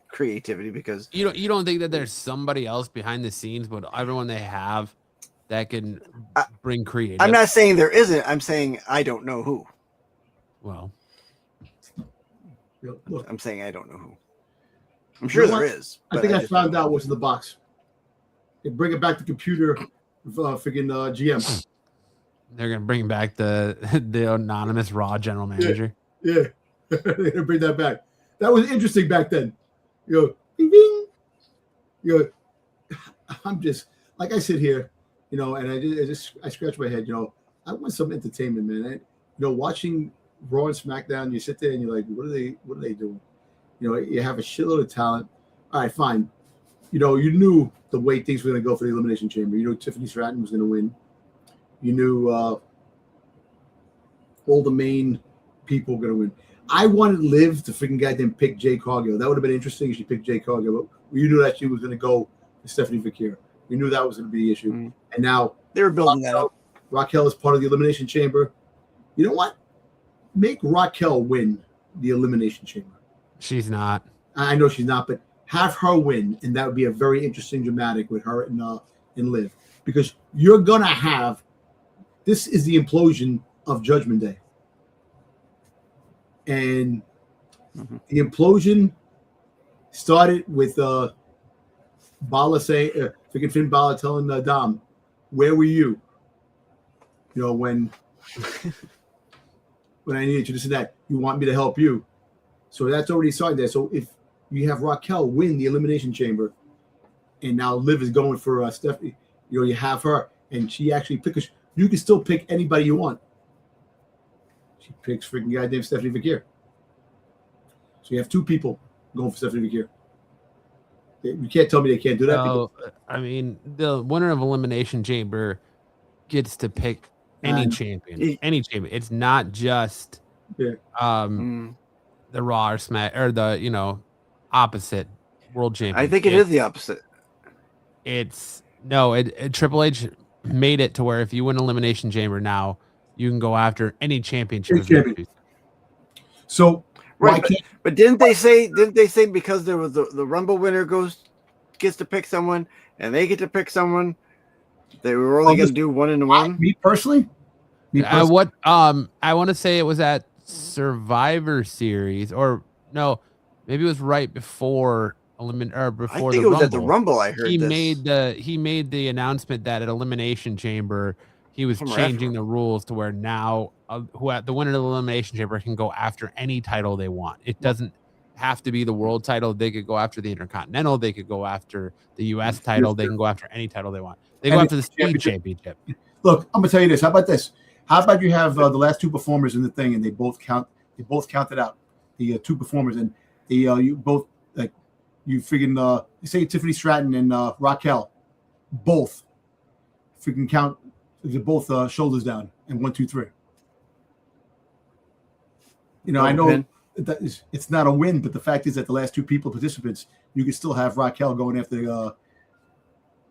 C: creativity, because
A: you don't think that there's somebody else behind the scenes, but everyone they have that can bring creative.
C: I'm not saying there isn't. I'm saying I don't know who.
A: Well,
C: I'm saying I don't know who. I'm sure there is.
B: I think I found out what's in the box. They bring it back to computer, freaking GM.
A: They're gonna bring back the anonymous Raw general manager.
B: Yeah. They're gonna bring that back. That was interesting back then. Bing, bing. I'm just like I sit here, and I scratch my head. I want some entertainment, man. Watching Raw and SmackDown, you sit there and you're like, what are they doing? You have a shitload of talent. All right, fine. You knew the way things were going to go for the Elimination Chamber. You knew Tiffany Stratton was going to win. You knew all the main people were going to win. I wanted Liv to freaking goddamn pick Jay Cargill. That would have been interesting if she picked Jay Cargill. But you knew that she was going to go to Stephanie Vakir. We knew that was going to be the issue. Mm-hmm. And now
C: they were building that up.
B: Raquel is part of the Elimination Chamber. You know what? Make Raquel win the Elimination Chamber.
A: She's not.
B: I know she's not, but have her win, and that would be a very interesting dramatic with her and Liv, because you're gonna have. This is the implosion of Judgment Day, and the implosion started with Balor saying, freaking Finn Balor telling Dom, "Where were you? When I needed you, this and that. You want me to help you." So that's already started there. So if you have Raquel win the Elimination Chamber, and now Liv is going for Stephanie, you have her, and she actually picks. You can still pick anybody you want. She picks freaking goddamn Stephanie Vakir. So you have two people going for Stephanie Vakir. You can't tell me they can't do that.
A: No, I mean, the winner of Elimination Chamber gets to pick any champion. Any champion. It's not just the Raw or Smack or the opposite world champion.
C: I think it is the opposite.
A: Triple H made it to where if you win Elimination Chamber now, you can go after any championship.
B: So
C: right, but didn't they say because there was the Rumble winner gets to pick someone and they get to pick someone, they were only going to do 1-1?
B: Me personally?
A: I want to say it was at Survivor Series, or no, maybe it was right before before
C: I think
A: the
C: it was
A: Rumble.
C: At the Rumble. I heard
A: he made the announcement that at Elimination Chamber he was changing the rules to where now the winner of the Elimination Chamber can go after any title they want. It doesn't have to be the world title. They could go after the Intercontinental. They could go after the U.S. title. They can go after any title they want. They go after the Speed Championship.
B: Look, I'm gonna tell you this. How about this? How about you have the last two performers in the thing, and they both counted out the two performers, and you both like you freaking you say Tiffany Stratton and Raquel, both freaking count both shoulders down and 1, 2, 3. You know, I know that it's not a win, but the fact is that the last two participants, you could still have Raquel going after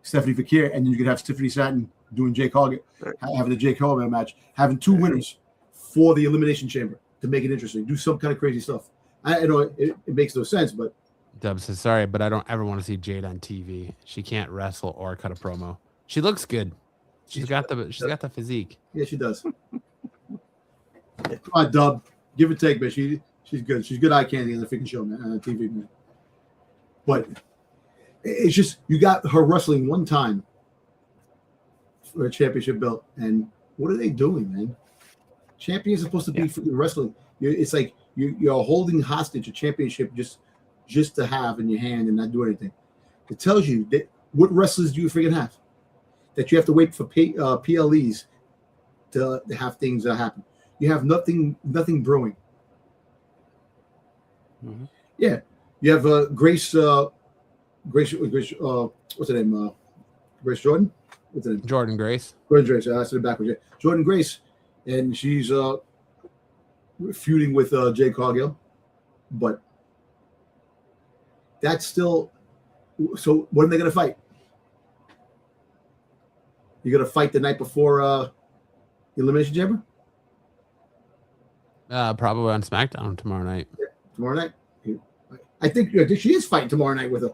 B: Stephanie Fakir, and then you could have Tiffany Stratton doing Jake Hogan, having the Jake Hogan match, having two winners for the Elimination Chamber to make it interesting. Do some kind of crazy stuff. I know it makes no sense, but
A: Dub says sorry, but I don't ever want to see Jade on TV. She can't wrestle or cut a promo. She looks good. She's got the physique.
B: Yeah, she does. Come on, Dub. Give or take, but she's good. She's good eye candy on the freaking show, man, on TV, man. But it's just you got her wrestling one time for a championship belt, and what are they doing, man? Champions are supposed to be freaking wrestling. It's like you're holding hostage a championship just to have in your hand and not do anything. It tells you that what wrestlers do you freaking have? That you have to wait for PLEs to have things happen. You have nothing brewing.
C: Mm-hmm.
B: Yeah, you have Grace. What's her name? Grace Jordan. What's her name?
A: Jordan Grace.
B: Jordan Grace. I said it backwards. Yeah. Jordan Grace, and she's feuding with Jade Cargill, but that's still. So when are they going to fight? You're going to fight the night before Elimination Chamber?
A: Probably on SmackDown tomorrow night.
B: Yeah, tomorrow night. I think she is fighting tomorrow night with her.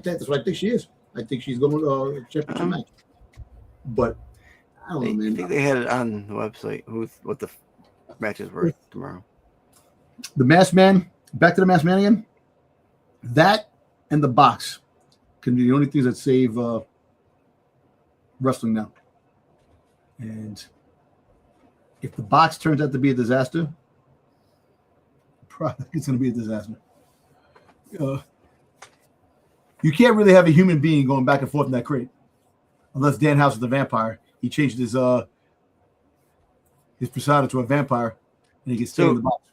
B: That's what I think she is. I think she's going to championship match. But I don't know, man.
C: I think they had it on the website what the matches were tomorrow.
B: The Masked Man. Back to the Masked Man again. That and the box can be the only things that save wrestling now. And if the box turns out to be a disaster, probably it's going to be a disaster. You can't really have a human being going back and forth in that crate, unless Dan House is the vampire. He changed his persona to a vampire, and he can stay in the box.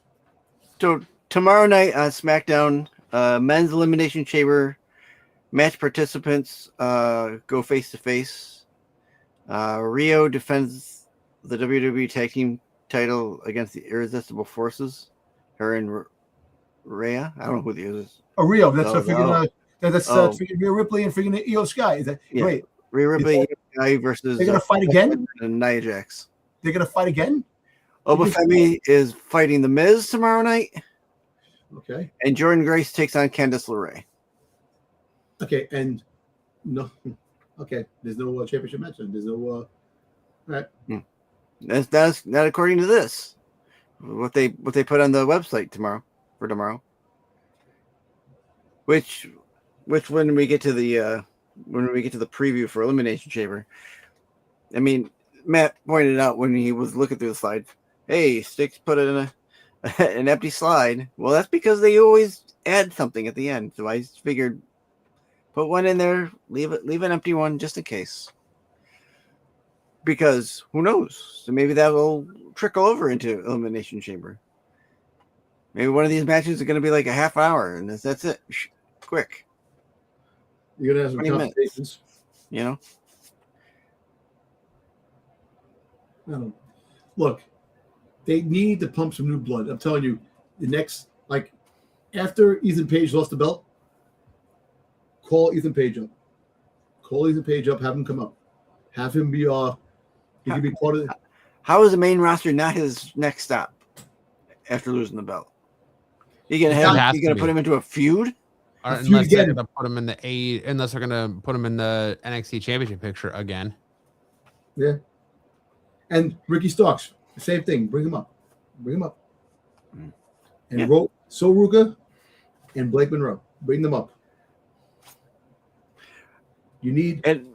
C: So tomorrow night on SmackDown, men's Elimination Chamber match participants go face to face. Rio defends the WWE Tag Team title against the Irresistible Forces. Her and Rhea. I don't know who the is.
B: Oh, Rio. That's freaking Rhea Ripley and freaking Io Sky. Is that wait?
C: Rhea Ripley Io Sky versus.
B: They're gonna fight again.
C: And Nia Jax.
B: They're gonna fight again.
C: Obafemi is fighting The Miz tomorrow night.
B: Okay.
C: And Jordan Grace takes on Candice LeRae.
B: Okay, and no. Okay, there's no championship match. There's no. All right.
C: That's not according to this. What they put on the website tomorrow. Which when we get to the preview for Elimination Chamber, I mean, Matt pointed out when he was looking through the slide, hey, Sticks put it in an empty slide. Well, that's because they always add something at the end. So I figured put one in there, leave an empty one just in case. Because who knows? So maybe that will trickle over into Elimination Chamber. Maybe one of these matches is going to be like a half hour, and that's it. Quick.
B: You're going to have some conversations.
C: You
B: know? Look, they need to pump some new blood. I'm telling you, the next, like, after Ethan Page lost the belt, call Ethan Page up. Have him come up. Have him be he can be part of it.
C: How is the main roster not his next stop after losing the belt? You gonna put him into a feud?
A: Unless they're gonna put him in unless they're gonna put him in the NXT Championship picture again.
B: Yeah. And Ricky Starks, the same thing. Bring him up. And Ruka and Blake Monroe. Bring them up. You need
C: and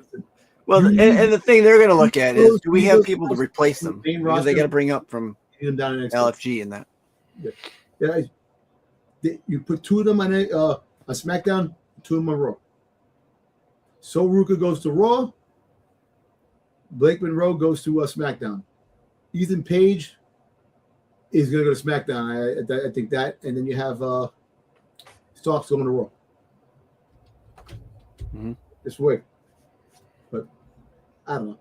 C: the thing they're going to look at is, do we have people to replace them? Because they got to bring up from LFG and that.
B: Yeah. You put two of them on a SmackDown, two of them on Raw. So Ruka goes to Raw. Blake Monroe goes to SmackDown. Ethan Page is going to go to SmackDown. I think that. And then you have Starks going to Raw. this way. But I don't know.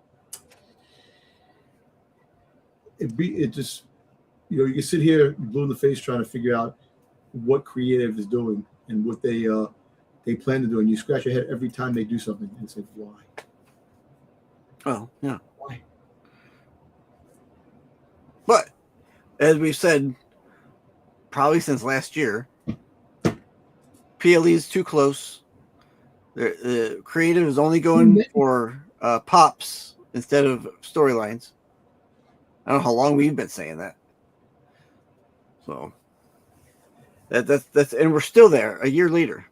B: It just, you can sit here blue in the face trying to figure out what creative is doing and what they plan to do, and you scratch your head every time they do something and say, why?
C: Well, yeah.
B: Why?
C: But as we've said, probably since last year, PLE is too close. The creative is only going for pops instead of storylines. I don't know how long we've been saying that. So that's and we're still there a year later.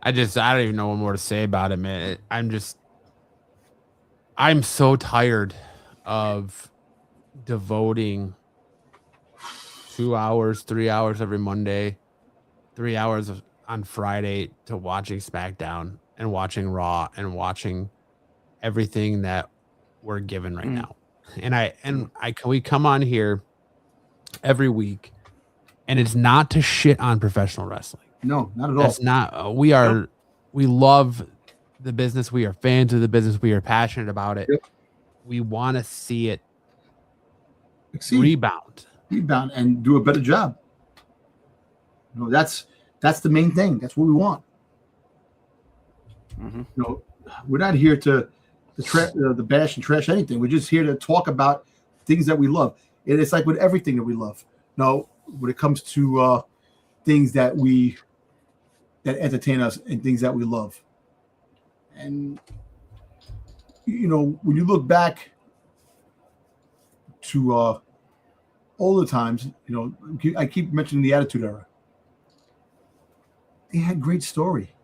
A: I don't even know what more to say about it, man. I'm so tired of devoting 2 hours, 3 hours every Monday, 3 hours on Friday to watching SmackDown and watching Raw and watching everything that we're given right now. And we come on here every week, and it's not to shit on professional wrestling.
B: No, not at all.
A: That's not. We love the business. We are fans of the business. We are passionate about it.
B: Yep.
A: We want to see it
B: rebound and do a better job. That's the main thing. That's what we want. We're not here to bash and trash anything. We're just here to talk about things that we love. And it's like with everything that we love. Now, when it comes to things that entertain us and things that we love. And when you look back to older times, I keep mentioning the Attitude Era. They had great story.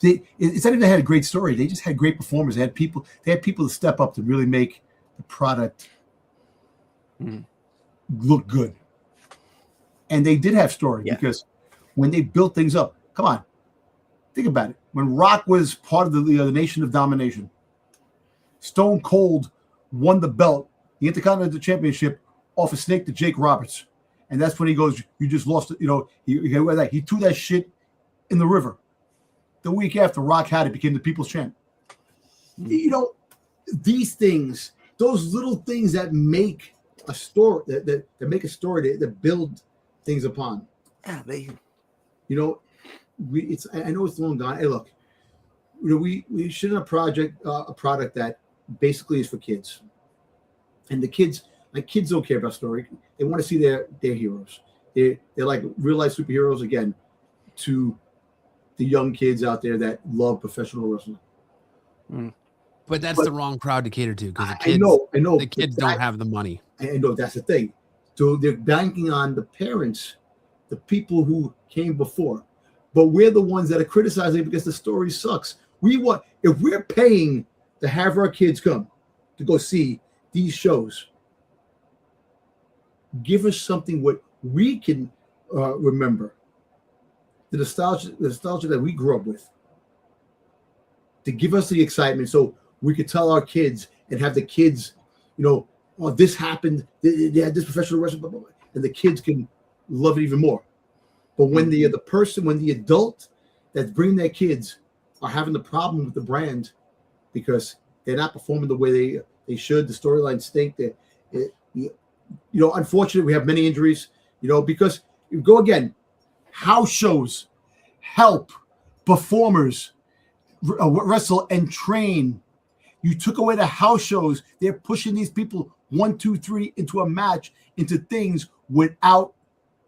B: It's not even they had a great story. They just had great performers. They had people to step up to really make the product look good. And they did have story because when they built things up, come on, think about it. When Rock was part of the Nation of Domination, Stone Cold won the belt, the Intercontinental Championship, off a snake to Jake Roberts. And that's when he goes, you just lost it. He threw that shit in the river. The week after, Rock had it, became the People's Champ. These things, those little things that make a story, that make a story, that build things upon.
C: Yeah,
B: I know it's long gone. Hey, look, we should have a product that basically is for kids, and the kids don't care about story. They want to see their heroes. They're like real life superheroes again to the young kids out there that love professional wrestling.
A: But that's the wrong crowd to cater to because
B: I know
A: the kids don't have the money.
B: I know that's the thing. So they're banking on the parents, the people who came before. But we're the ones that are criticizing because the story sucks. If we're paying to have our kids come to go see these shows, give us something what we can remember. The nostalgia that we grew up with. To give us the excitement so we could tell our kids and have the kids, this happened, they had this professional wrestler, blah, blah, blah, and the kids can love it even more. But when the adult that's bringing their kids are having the problem with the brand because they're not performing the way they should, the storylines stink. Unfortunately, we have many injuries. Because you go again, house shows help performers wrestle and train. You took away the house shows. They're pushing these people 1, 2, 3 into a match, into things without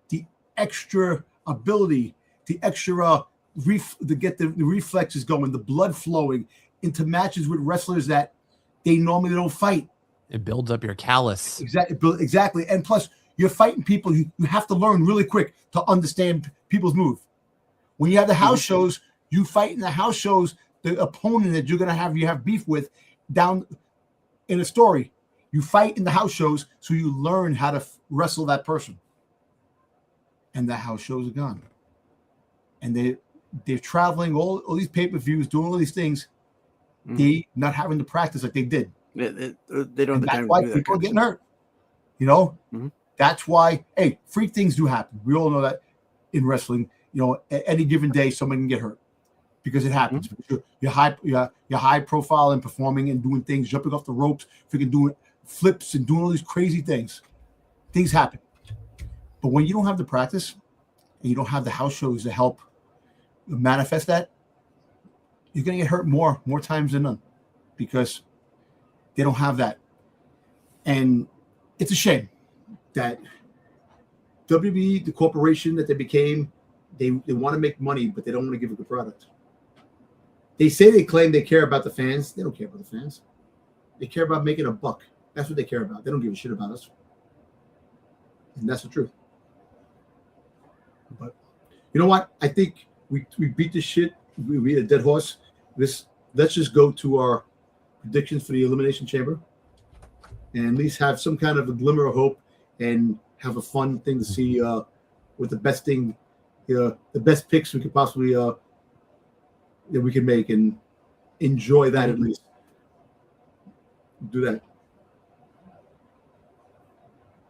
B: the extra ability, the extra to get the reflexes going, the blood flowing into matches with wrestlers that they normally don't fight.
A: It builds up your callus.
B: Exactly. And plus, you're fighting people. You have to learn really quick to understand people's move. When you have the house shows, you fight in the house shows the opponent that you have beef with down in a story. You fight in the house shows so you learn how to wrestle that person. And the house shows are gone. And they're traveling all these pay-per-views, doing all these things. They not having to practice like they did.
C: They don't have the time
B: why
C: to do that.
B: People are getting hurt. That's why, hey, freak things do happen. We all know that in wrestling. At any given day, someone can get hurt because it happens. Mm-hmm. You're high profile and performing and doing things, jumping off the ropes, freaking doing flips and doing all these crazy things. Things happen. But when you don't have the practice and you don't have the house shows to help manifest that, you're going to get hurt more times than none because they don't have that. And it's a shame that WWE, the corporation that they became, they want to make money, but they don't want to give a good product. They say they claim they care about the fans. They don't care about the fans. They care about making a buck. That's what they care about. They don't give a shit about us. And that's the truth. But you know what? I think we beat this shit. We beat a dead horse. Let's just go to our predictions for the Elimination Chamber and at least have some kind of a glimmer of hope and have a fun thing to see with the best thing, the best picks we could possibly that we can make and enjoy that at least. Do that.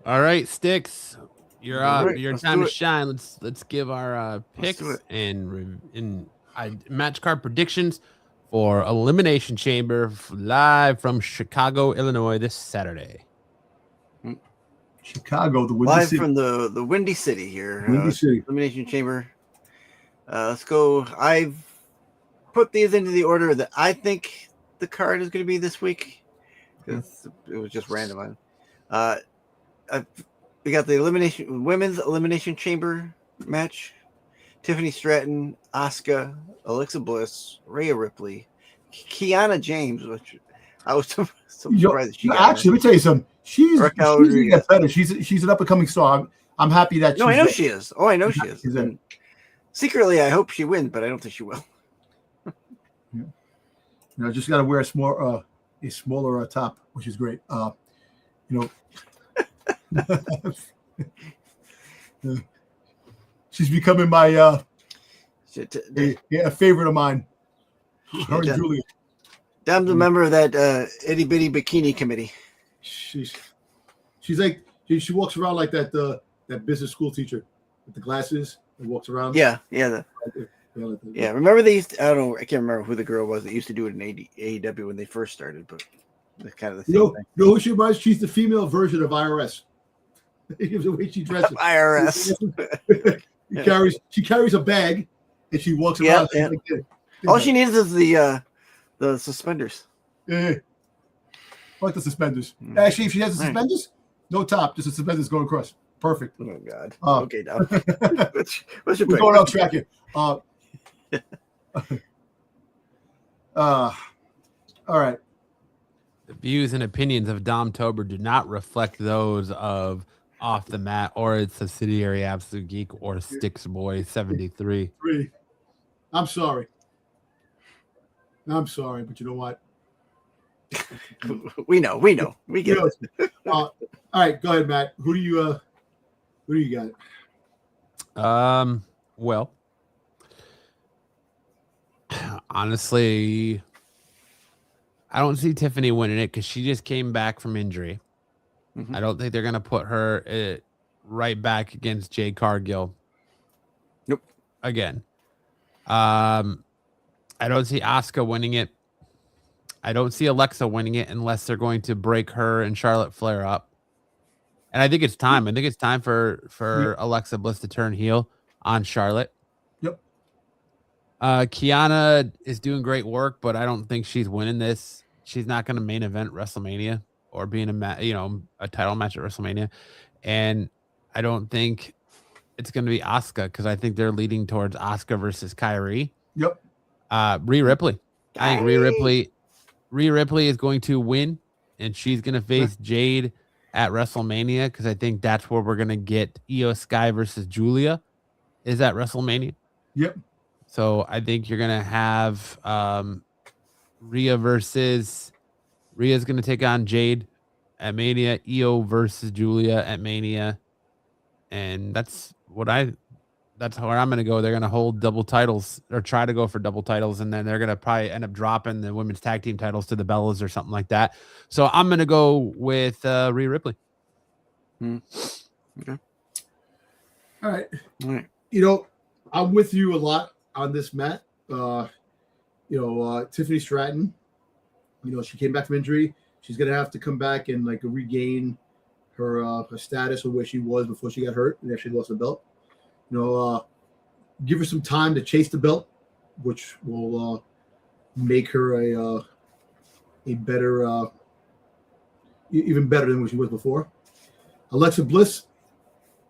A: All right, Sticks. You're up.
C: Right,
A: your time to shine. Let's give our picks and match card predictions for Elimination Chamber live from Chicago, Illinois this Saturday.
B: Chicago, the Windy
C: live
B: City.
C: From the Windy City here.
B: Windy City.
C: Elimination Chamber. Let's go. I've put these into the order that I think the card is going to be this week. It was just random. We got the women's Elimination Chamber match. Tiffany Stratton, Asuka, Alexa Bliss, Rhea Ripley, Kiana James, which I was so surprised that she got.
B: Actually, let me tell you something. She's better. She's an up and coming star. I'm happy that.
C: No, I know she is. Oh, I know she is. And secretly, I hope she wins, but I don't think she will.
B: Just got to wear a smaller top, which is great. She's becoming my a favorite of mine. Her and Julia.
C: Dom's a member of that itty bitty bikini committee.
B: She's like she walks around like that business school teacher with the glasses and walks around.
C: Yeah. Remember they used to, I don't know, I can't remember who the girl was that used to do it in AEW when they first started, but it's kind of the same thing.
B: You know who she reminds? She's the female version of IRS. The way she dresses.
C: IRS.
B: She carries a bag and she walks around.
C: Yeah. All she needs is the suspenders.
B: Yeah. I like the suspenders. Actually, if she has the suspenders, no top, just the suspenders going across. Perfect.
C: Oh God. Okay, Dom. What's your
B: we're going off track here. All right.
A: The views and opinions of Dom Tober do not reflect those of Off the Mat or its subsidiary Absolute Geek or Sticks Boy 73.
B: I'm sorry. But you know what?
C: We know. We get it.
B: All right, go ahead, Matt. Who do you got?
A: Well, honestly, I don't see Tiffany winning it because she just came back from injury. Mm-hmm. I don't think they're going to put her right back against Jade Cargill.
C: Nope.
A: Again. I don't see Asuka winning it. I don't see Alexa winning it unless they're going to break her and Charlotte Flair up. And I think it's time. I think it's time for Alexa Bliss to turn heel on Charlotte.
B: Yep.
A: Kiana is doing great work, but I don't think she's winning this. She's not going to main event WrestleMania or be in a title match at WrestleMania. And I don't think it's going to be Asuka because I think they're leading towards Asuka versus Kyrie.
B: Yep.
A: Rhea Ripley. I think Rhea Ripley is going to win, and she's going to face Jade at WrestleMania because I think that's where we're going to get Io Sky versus Julia is at WrestleMania.
B: Yep.
A: So I think you're going to have Rhea versus Rhea's going to take on Jade at Mania, Io versus Julia at Mania. And that's where I'm going to go. They're going to hold double titles or try to go for double titles. And then they're going to probably end up dropping the women's tag team titles to the Bellas or something like that. So I'm going to go with Rhea Ripley.
C: Okay.
B: All right.
C: All right.
B: You know, I'm with you a lot on this, Matt. Tiffany Stratton, she came back from injury. She's going to have to come back and like regain her status of where she was before she got hurt and actually lost the belt. Give her some time to chase the belt, which will make her a better, even better than what she was before. Alexa Bliss,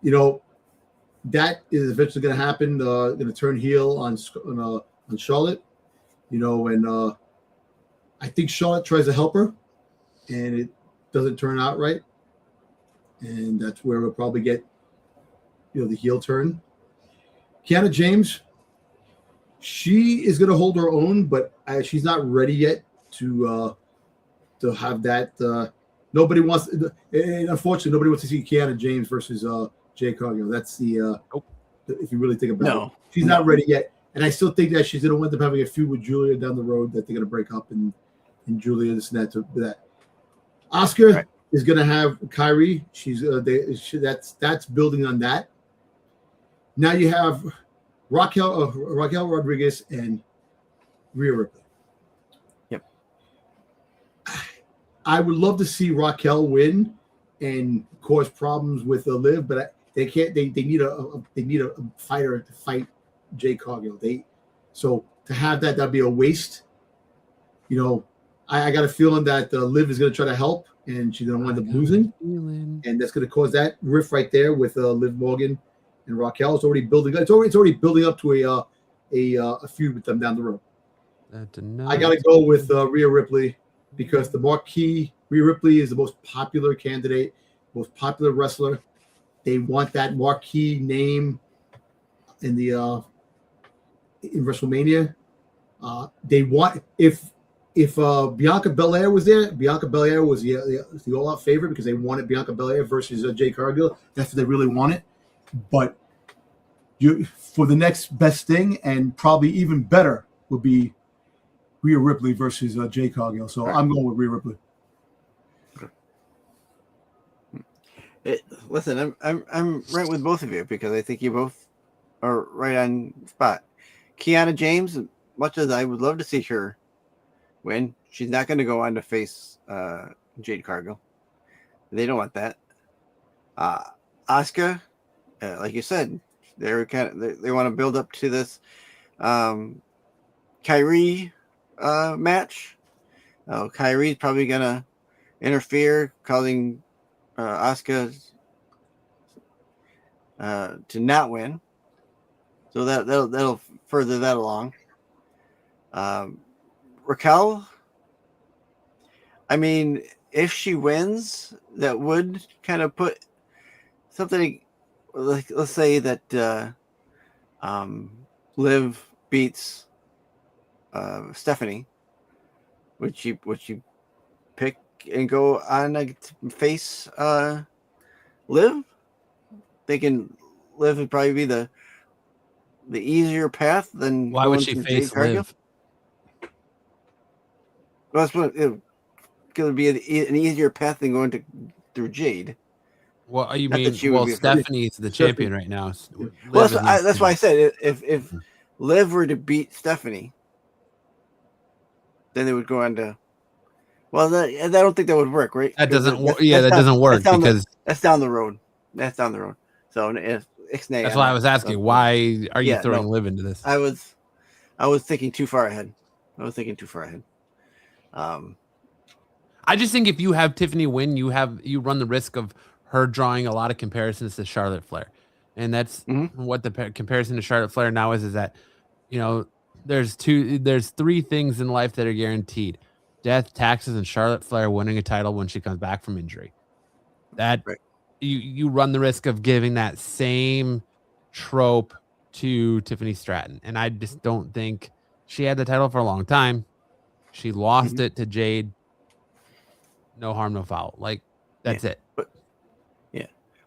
B: that is eventually going to happen. Going to turn heel on Charlotte, and I think Charlotte tries to help her, and it doesn't turn out right, and that's where we'll probably get, the heel turn. Kiana James, she is going to hold her own, but she's not ready yet to have that. Nobody wants, unfortunately, nobody wants to see Kiana James versus Jade Cargill. That's the if you really think about it, she's not ready yet, and I still think that she's going to end up having a feud with Julia down the road that they're going to break up, and Julia this and that. Asuka is going to have Kyrie. That's building on that. Now you have Raquel Rodriguez and Rhea Ripley.
C: Yep.
B: I would love to see Raquel win and cause problems with Liv, but they can't. They need a fighter to fight Jade Cargill. So to have that'd be a waste. I got a feeling that Liv is going to try to help, and she's going to wind up losing, and that's going to cause that rift right there with Liv Morgan and Raquel. It's already building. It's already building up to a feud with them down the road. I got to go with Rhea Ripley because the marquee Rhea Ripley is the most popular candidate, most popular wrestler. They want that marquee name in WrestleMania. They want if Bianca Belair was there, Bianca Belair was the all-out favorite because they wanted Bianca Belair versus Jade Cargill. That's what they really wanted. But for the next best thing, and probably even better, would be Rhea Ripley versus Jade Cargill. So I'm going with Rhea Ripley.
C: Listen, I'm right with both of you because I think you both are right on spot. Kiana James, much as I would love to see her win, she's not going to go on to face Jade Cargill. They don't want that. Asuka, like you said, they want to build up to this Kyrie match. Kyrie's probably going to interfere, causing Asuka to not win, so that'll further that along. Raquel, I mean, if she wins, that would kind of put something like, let's say that Liv beats Stephanie, would you pick and go on a face Liv? Thinking Liv would probably be the easier path than
A: why would she face Liv?
C: Well, that's what it could be an easier path than going through Jade.
A: Well, you mean Stephanie's the champion right now?
C: Well, that's why I said if Liv were to beat Stephanie, then they would go on to. Well, I don't think that would work, right?
A: That doesn't work. Yeah, that doesn't work because
C: that's down the road. That's down the road. So if Ixnay,
A: that's why I was asking. Why are you throwing Liv into this?
C: I was thinking too far ahead.
A: I just think if you have Tiffany win, you run the risk of her drawing a lot of comparisons to Charlotte Flair, and that's what the comparison to Charlotte Flair now is that there's three things in life that are guaranteed: death, taxes, and Charlotte Flair winning a title when she comes back from injury. That you run the risk of giving that same trope to Tiffany Stratton, and I just don't think she had the title for a long time. She lost it to Jade. No harm, no foul. Like that's it.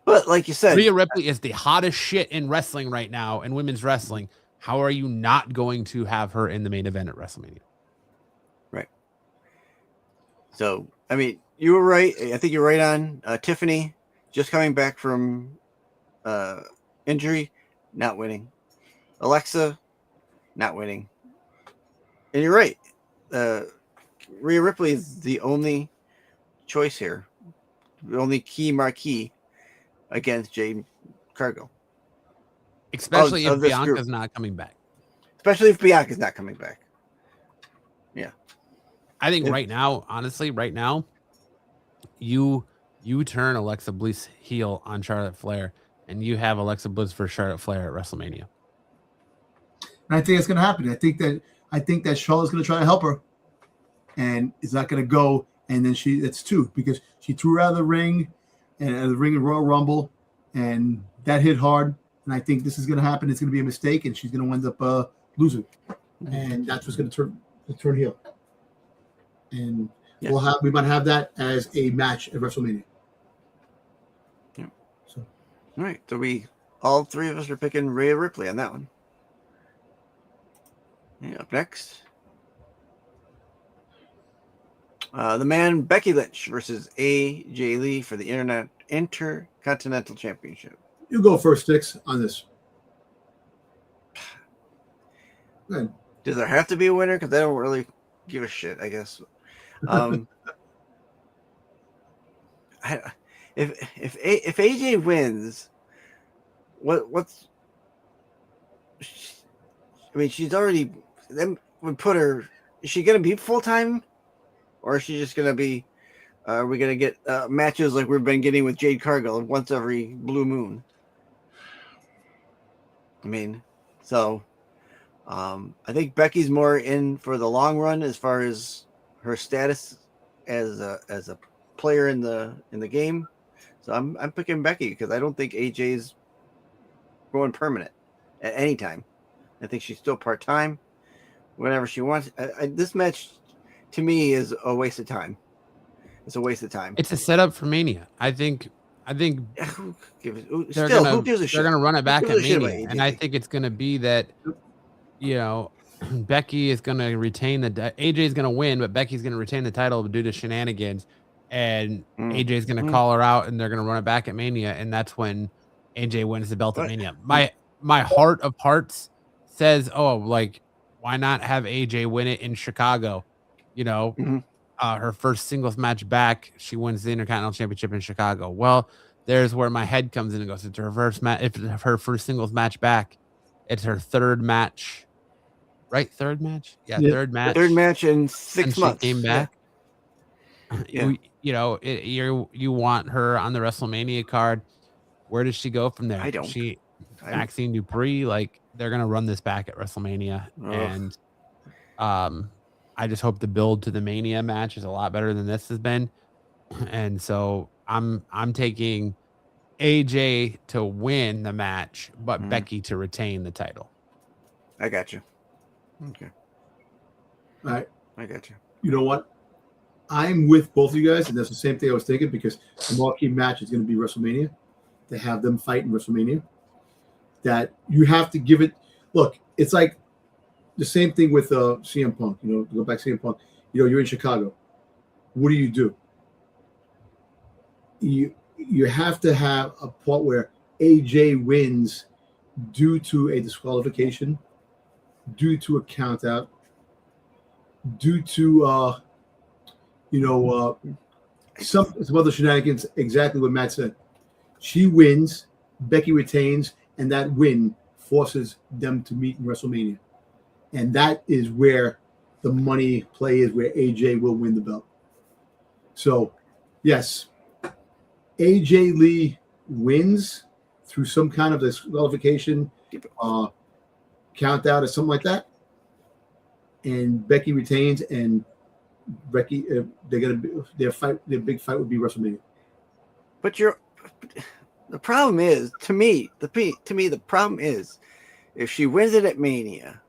C: But like you said,
A: Rhea Ripley is the hottest shit in wrestling right now in women's wrestling. How are you not going to have her in the main event at WrestleMania?
C: Right. So, I mean, you were right. I think you're right on. Tiffany just coming back from injury, not winning. Alexa, not winning. And you're right. Rhea Ripley is the only choice here, the only key marquee against Jade Cargill.
A: Especially if Bianca's not coming back.
C: Especially if Bianca's not coming back. Yeah.
A: I think right now, honestly, you turn Alexa Bliss heel on Charlotte Flair, and you have Alexa Bliss for Charlotte Flair at WrestleMania.
B: And I think it's going to happen. I think that Charlotte's going to try to help her, and it's not going to go. And then it's two, because she threw her out of the ring, and the ring in Royal Rumble, and that hit hard. And I think this is going to happen. It's going to be a mistake, and she's going to end up losing, and that's what's going to turn heel. And we might have that as a match at WrestleMania.
C: Yeah. So, all right. So all three of us are picking Rhea Ripley on that one. Yeah, up next, the man Becky Lynch versus AJ Lee for the Intercontinental Championship.
B: You go first, Sticks, on this.
C: Good. Does there have to be a winner? Because I don't really give a shit, I guess. If AJ wins, what's? I mean, she's already. Then would put her. Is she gonna be full time, or is she just gonna be? Are we gonna get matches like we've been getting with Jade Cargill once every blue moon? I mean, so I think Becky's more in for the long run as far as her status as a player in the game. So I'm picking Becky because I don't think AJ's going permanent at any time. I think she's still part-time whenever she wants. This match to me is a waste of time. It's a waste of time.
A: It's a setup for Mania. I think
C: who gives a shit?
A: They're gonna run it back at Mania, and I think it's gonna be that, Becky is gonna retain AJ is gonna win, but Becky's gonna retain the title due to shenanigans, and AJ is gonna call her out, and they're gonna run it back at Mania, and that's when AJ wins the belt at Mania. My heart of hearts says, why not have AJ win it in Chicago? Her first singles match back, she wins the Intercontinental Championship in Chicago. Well, there's where my head comes in and goes, it's her first match. If her first singles match back, it's her third match, right? Third match, third match.
C: Third match in 6 months.
A: She came back.
C: Yeah.
A: You want her on the WrestleMania card. Where does she go from there?
C: I don't.
A: Maxine Dupree, they're gonna run this back at WrestleMania, and I just hope the build to the Mania match is a lot better than this has been. And so I'm taking AJ to win the match, but Becky to retain the title.
C: I got you. Okay.
B: All right.
C: I got you.
B: You know what? I'm with both of you guys, and that's the same thing I was thinking, because the marquee match is going to be WrestleMania. They have them fight in WrestleMania. That you have to give it. Look, it's like the same thing with CM Punk. Go back to CM Punk. You're in Chicago. What do? You have to have a part where AJ wins due to a disqualification, due to a count out, due to some other shenanigans. Exactly what Matt said. She wins, Becky retains, and that win forces them to meet in WrestleMania. And that is where the money play is, where AJ will win the belt. So, yes, AJ Lee wins through some kind of disqualification, count out or something like that, and Becky retains. And Becky, their big fight would be WrestleMania.
C: But the problem is, to me, the problem is, if she wins it at Mania,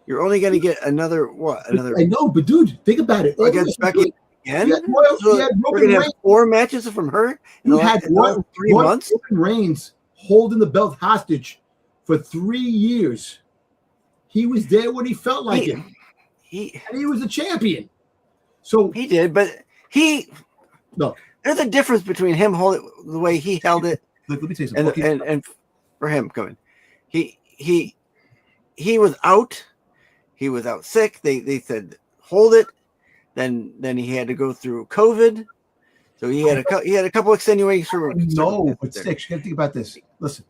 C: you're only going to get another. I
B: know, but dude, think about it.
C: Against Becky again? We're going to have 4 matches from her in
B: you had
C: 3 months?
B: Roman Reigns holding the belt hostage for 3 years. He was there when he felt like it. And he was a champion. So
C: he did, but there's a difference between him holding the way he held it
B: Let me tell you something.
C: And for him coming, he was out. He was out sick. They said hold it. Then he had to go through COVID. So he had a couple extenuating circumstances.
B: No, but Sticks, you got to think about this. Listen,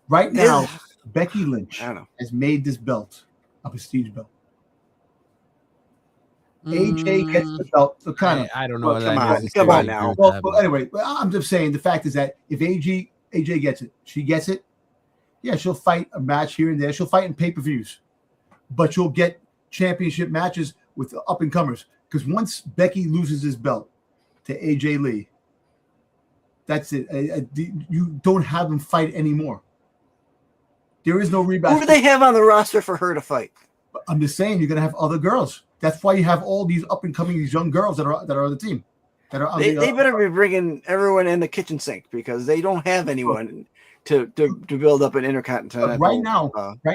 B: right now, Becky Lynch has made this belt a prestige belt. AJ gets the belt. So
A: I don't know.
C: Come on now.
B: Well, anyway, I'm just saying the fact is that if AJ gets it, she gets it. Yeah, she'll fight a match here and there. She'll fight in pay-per-views, but you'll get championship matches with the up-and-comers. Because once Becky loses this belt to AJ Lee, that's it. You don't have them fight anymore. There is no rematch.
C: Who do they have on the roster for her to fight?
B: I'm just saying you're gonna have other girls. That's why you have all these up-and-coming, these young girls that are on the team. That are
C: they better be bringing everyone in the kitchen sink because they don't have anyone to build up an intercontinental.
B: Right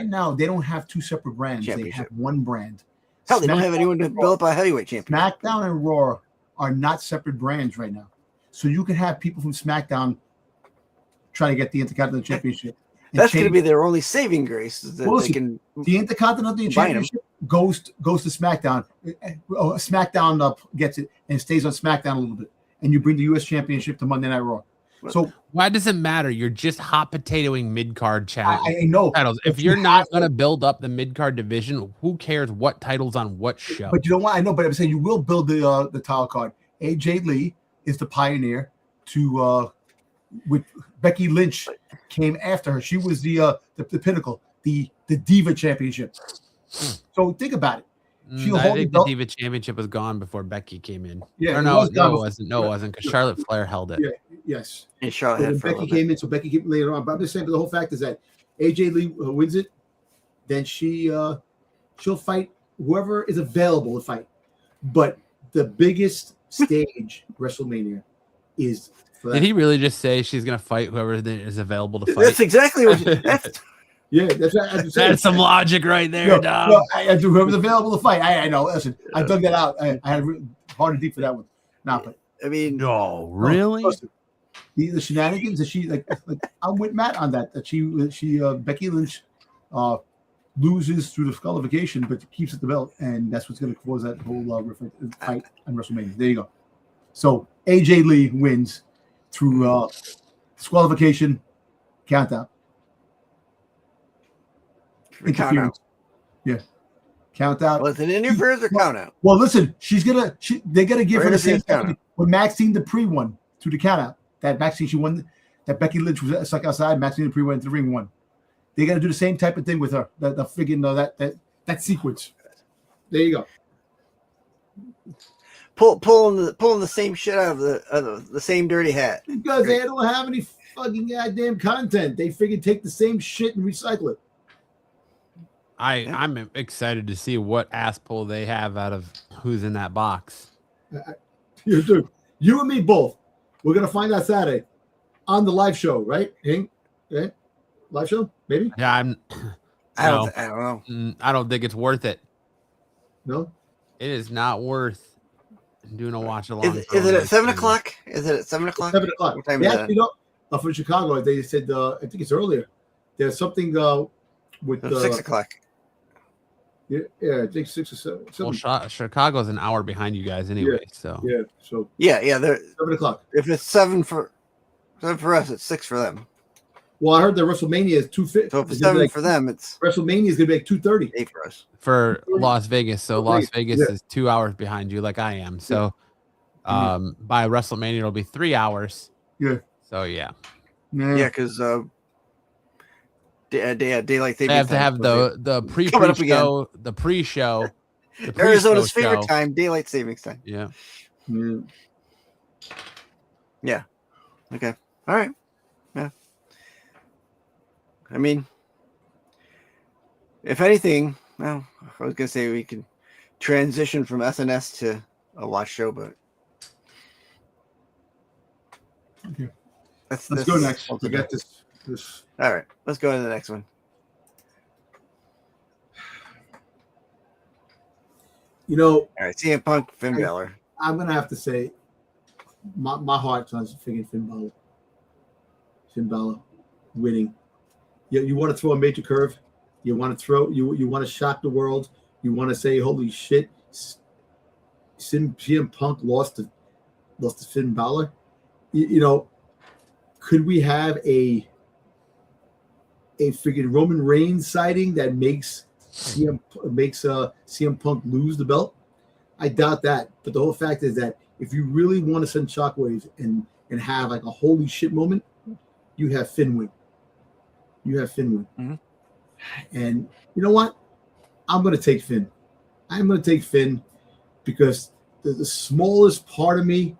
B: now, they don't have two separate brands. They have one brand.
C: Hell, they don't have anyone to build up a heavyweight champion.
B: SmackDown and Raw are not separate brands right now. So you can have people from SmackDown trying to get the Intercontinental Championship.
C: That's going to be their only saving grace. That
B: the Intercontinental Championship goes to SmackDown. SmackDown gets it and stays on SmackDown a little bit. And you bring the U.S. Championship to Monday Night Raw. So
A: why does it matter? You're just hot potatoing mid-card titles.
B: I know.
A: If you're not going to build up the mid-card division, who cares what titles on what show?
B: But you know what? I know, but I'm saying you will build the title card. AJ Lee is the pioneer to with Becky Lynch came after her. She was the pinnacle, the Diva Championship. So think about it.
A: I think the Diva Championship was gone before Becky came in.
B: Yeah,
A: no, it wasn't. No, it wasn't because Charlotte Flair held it.
B: Yeah, yes.
C: And Charlotte had
B: Becky came in, so Becky came later on. But I'm just saying, the whole fact is that AJ Lee wins it, then she'll fight whoever is available to fight. But the biggest stage, WrestleMania, is.
A: Did he really just say she's gonna fight whoever is available to fight?
C: That's exactly what.
B: Yeah, that's
A: some logic right there, Dom.
B: No, I do whoever's available to fight. I know. Listen, I dug that out. I had hard and deep for that one. But
C: I mean,
A: no, really.
B: Listen, the shenanigans that she like I'm with Matt on that. That she Becky Lynch loses through disqualification, but keeps it the belt, and that's what's going to cause that whole fight on WrestleMania. There you go. So AJ Lee wins through disqualification, count out.
C: Interference.
B: Yeah. Count out.
C: Was it interference or count out?
B: Well, listen, they're gonna give her the same thing when Maxine Dupree won through the count out. That Maxine, she won, that Becky Lynch was stuck outside, Maxine Dupree went into the ring, won. They're gonna do the same type of thing with her. The friggin' that sequence. There you go.
C: Pulling the same shit out of the same dirty hat.
B: Because they don't have any fucking goddamn content. They figured take the same shit and recycle it.
A: I'm excited to see what ass pull they have out of who's in that box.
B: You do. You and me both. We're gonna find out Saturday on the live show, right? Hank? Yeah? Live show, maybe?
A: Yeah,
C: I don't know.
A: I don't think it's worth it.
B: No,
A: it is not worth doing a watch along.
C: Is it at 7 o'clock? Is it at 7 o'clock?
B: 7 o'clock.
C: What time is that?
B: From Chicago, they said I think it's earlier. There's something with
C: 6 o'clock.
B: Yeah, I think 6 or 7.
A: Well, Chicago's an hour behind you guys anyway, so
C: yeah, they're
B: 7 o'clock.
C: If it's 7 for us, it's 6 for them.
B: Well, I heard that WrestleMania is 2:50.
C: So if it's 7 for them, it's
B: WrestleMania is gonna be like 2:30.
C: 8 for us.
A: For Las Vegas. So Las Vegas is 2 hours behind you, like I am. So by WrestleMania it'll be 3 hours.
B: Yeah.
A: So yeah,
C: because daylight savings.
A: They have to have the pre-show, the pre-show,
C: Arizona's favorite time, daylight savings time.
A: Yeah.
C: Yeah. Okay. All right. Yeah. I mean, if anything, well, I was gonna say we can transition from SNS to a watch show, but
B: okay. Let's go next. We got this.
C: All right, let's go to the next one.
B: All
C: right, CM Punk, Finn Balor.
B: I'm gonna have to say, my heart turns to Finn Balor. Finn Balor winning. You want to throw a major curve. You want to you want to shock the world. You want to say, holy shit, CM Punk lost to Finn Balor. Could we have a freaking Roman Reigns sighting that makes CM Punk lose the belt? I doubt that. But the whole fact is that if you really want to send shockwaves and have like a holy shit moment, you have Finn win. Mm-hmm. And you know what? I'm going to take Finn. I'm going to take Finn because the smallest part of me,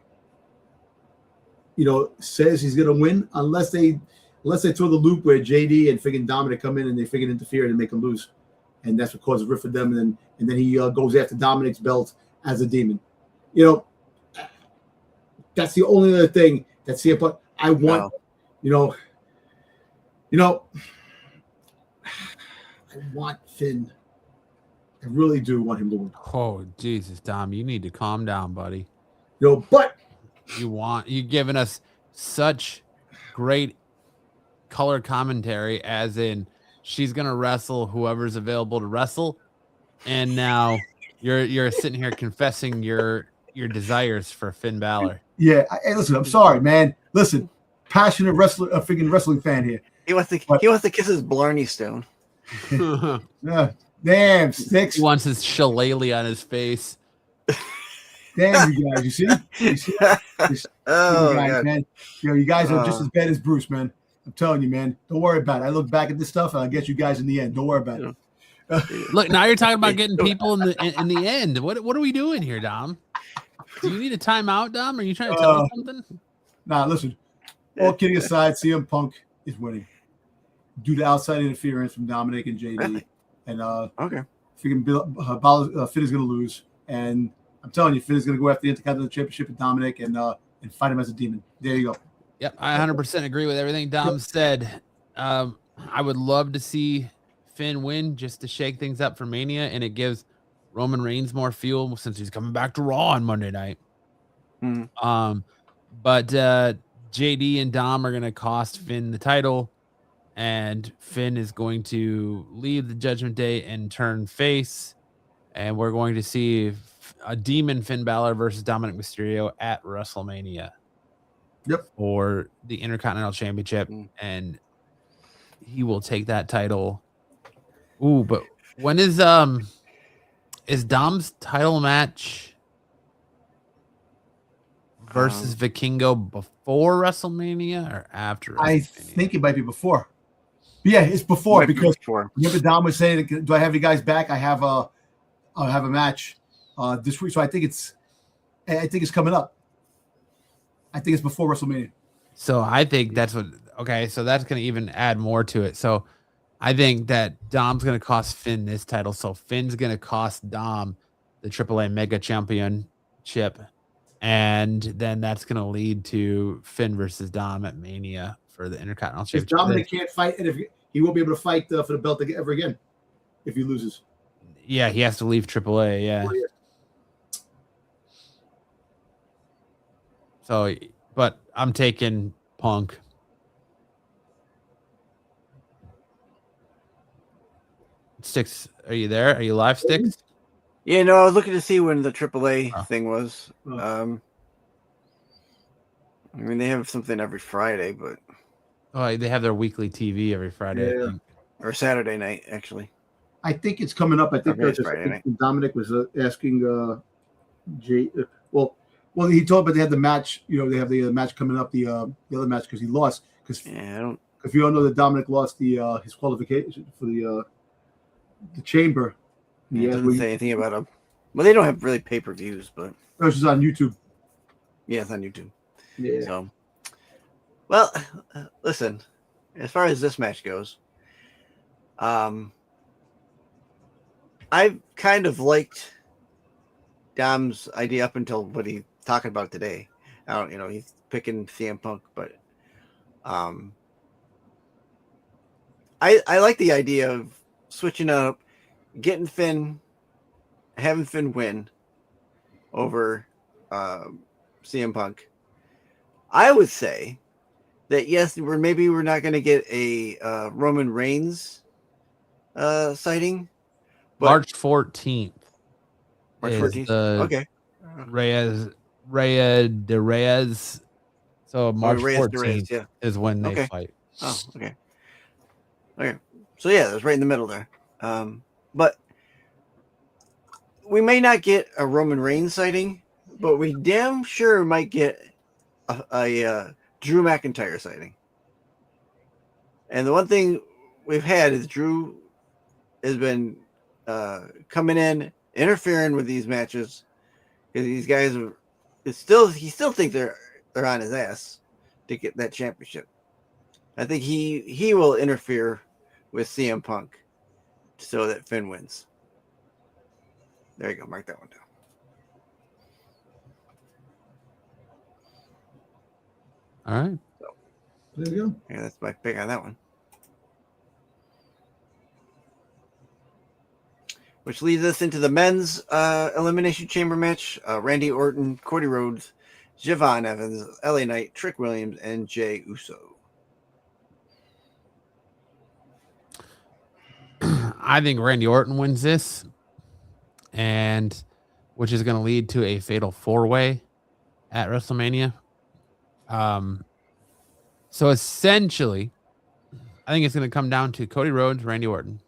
B: says he's going to win unless they throw the loop where JD and freaking Dominic come in and they freaking interfere and make him lose. And that's what causes a rift for them. And then he goes after Dominic's belt as a demon. That's the only other thing that CM Punk I want. Wow. I want Finn. I really do want him to win.
A: Oh, Jesus, Dom, you need to calm down, buddy.
B: But
A: you've given us such great color commentary, as in she's gonna wrestle whoever's available to wrestle, and now you're sitting here confessing your desires for Finn Balor.
B: Yeah, hey, listen, I'm sorry, man. Listen, passionate wrestler, a freaking wrestling fan here.
C: He wants to kiss his Blarney Stone.
B: Damn, Sticks.
A: He wants his shillelagh on his face.
B: Damn, you guys, you see? Oh, you guys, man. You guys are just as bad as Bruce, man. I'm telling you, man. Don't worry about it. I look back at this stuff and I'll get you guys in the end. Don't worry about it.
A: Look, now you're talking about getting people in the end. What are we doing here, Dom? Do you need a timeout, Dom? Are you trying to tell us something?
B: Nah, listen. All kidding aside, CM Punk is winning due to outside interference from Dominic and JD.
C: Really?
B: And
C: okay,
B: Finn is going to lose, and I'm telling you, Finn is going to go after the Intercontinental Championship with Dominic and fight him as a demon. There you go.
A: Yep, I 100% agree with everything Dom said. I would love to see Finn win just to shake things up for Mania, and it gives Roman Reigns more fuel since he's coming back to Raw on Monday night.
C: Mm-hmm.
A: But JD and Dom are going to cost Finn the title, and Finn is going to leave the Judgment Day and turn face, and we're going to see a demon Finn Balor versus Dominic Mysterio at WrestleMania.
B: Yep.
A: For the Intercontinental Championship, and he will take that title. Ooh, but when is Dom's title match versus Vikingo before WrestleMania or after WrestleMania?
B: I think it might be before. Yeah, it's before because remember Dom was saying, "Do I have you guys back? I'll have a match this week." So I think it's coming up. I think it's before WrestleMania.
A: So I think that's what. Okay, so that's going to even add more to it. So I think that Dom's going to cost Finn this title. So Finn's going to cost Dom the AAA Mega Championship, and then that's going to lead to Finn versus Dom at Mania for the Intercontinental Championship.
B: If Dominic can't fight, and if he won't be able to fight for the belt ever again, if he loses.
A: Yeah, he has to leave AAA. Yeah.
B: Oh, yeah.
A: So, but I'm taking Punk. Sticks, are you there? Are you live, Sticks?
C: Yeah, no, I was looking to see when the AAA thing was. I mean, they have something every Friday, but
A: they have their weekly TV every Friday, I think.
C: Or Saturday night, actually.
B: I think it's coming up. I think Dominic was asking Jay. Well, he told, but they had the match. They have the match coming up. The other match because he lost. Because if you don't know that Dominic lost his qualification for the chamber.
C: He doesn't say anything about him. Well, they don't have really pay-per-views, but
B: it's just on YouTube.
C: Yeah, it's on YouTube.
B: Yeah.
C: So, well, listen. As far as this match goes, I've kind of liked Dom's idea up until what he's talking about today. He's picking CM Punk, but I like the idea of switching up, getting Finn, having Finn win over CM Punk. I would say that yes, we're not going to get a Roman Reigns sighting, but
A: March 14th.
C: March
A: is
C: 14th.
A: the
C: Okay.
A: Reyes. So March
C: Reyes
A: 14th
C: yeah.
A: is when they
C: Okay.
A: fight.
C: Oh, okay. Okay. So yeah, that's right in the middle there. But we may not get a Roman Reigns sighting, but we damn sure might get a Drew McIntyre sighting. And the one thing we've had is Drew has been coming in, interfering with these matches because these guys he still think they're on his ass to get that championship. I think he will interfere with CM Punk so that Finn wins. There you go. Mark that one down.
A: All right.
B: So, there you go.
C: Yeah, that's my pick on that one. Which leads us into the men's Elimination Chamber match. Randy Orton, Cody Rhodes, Javon Evans, LA Knight, Trick Williams, and Jey Uso.
A: I think Randy Orton wins this, and which is going to lead to a fatal 4-way at WrestleMania. So essentially, I think it's going to come down to Cody Rhodes, Randy Orton.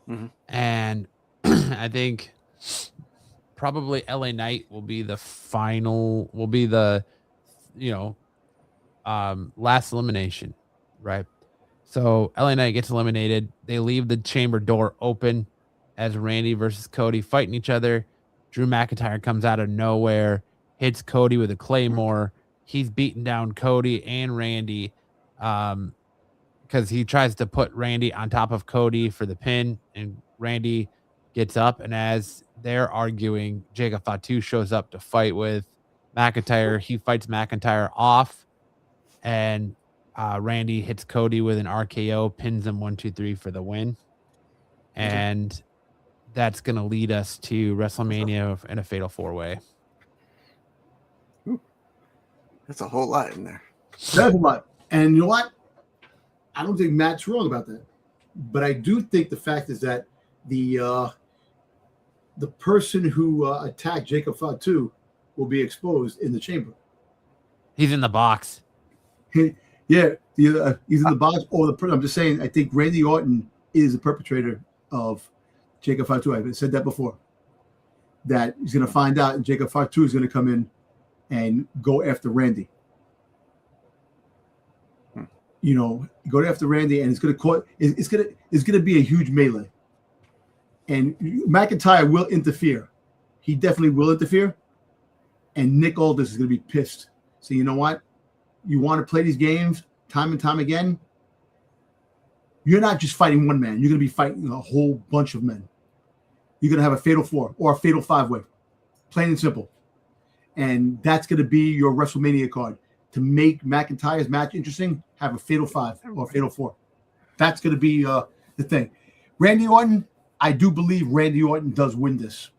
C: Mm-hmm.
A: And I think probably LA Knight will be the last elimination, right? So LA Knight gets eliminated. They leave the chamber door open as Randy versus Cody fighting each other. Drew McIntyre comes out of nowhere, hits Cody with a Claymore. He's beating down Cody and Randy because he tries to put Randy on top of Cody for the pin, and Randy gets up. And as they're arguing, Jacob Fatu shows up to fight with McIntyre. He fights McIntyre off, and Randy hits Cody with an RKO, pins him 1, 2, 3 for the win. And that's going to lead us to WrestleMania in a fatal 4-way.
C: That's a whole lot in there.
B: That's a lot. And you know what? I don't think Matt's wrong about that. But I do think the fact is that the person who attacked Jacob Fatu will be exposed in the chamber.
A: He's in the box.
B: Yeah, he's in the box. Or I'm just saying, I think Randy Orton is the perpetrator of Jacob Fatu. I've said that before. That he's going to find out, and Jacob Fatu is going to come in and go after Randy. Go after Randy, and it's going to be a huge melee. And McIntyre will interfere. He definitely will interfere. And Nick Aldis is going to be pissed. So you know what? You want to play these games time and time again? You're not just fighting one man. You're going to be fighting a whole bunch of men. You're going to have a fatal 4 or a fatal 5-way. Plain and simple. And that's going to be your WrestleMania card. To make McIntyre's match interesting, have a fatal 5 or a fatal 4. That's going to be the thing. Randy Orton, I do believe Randy Orton does win this.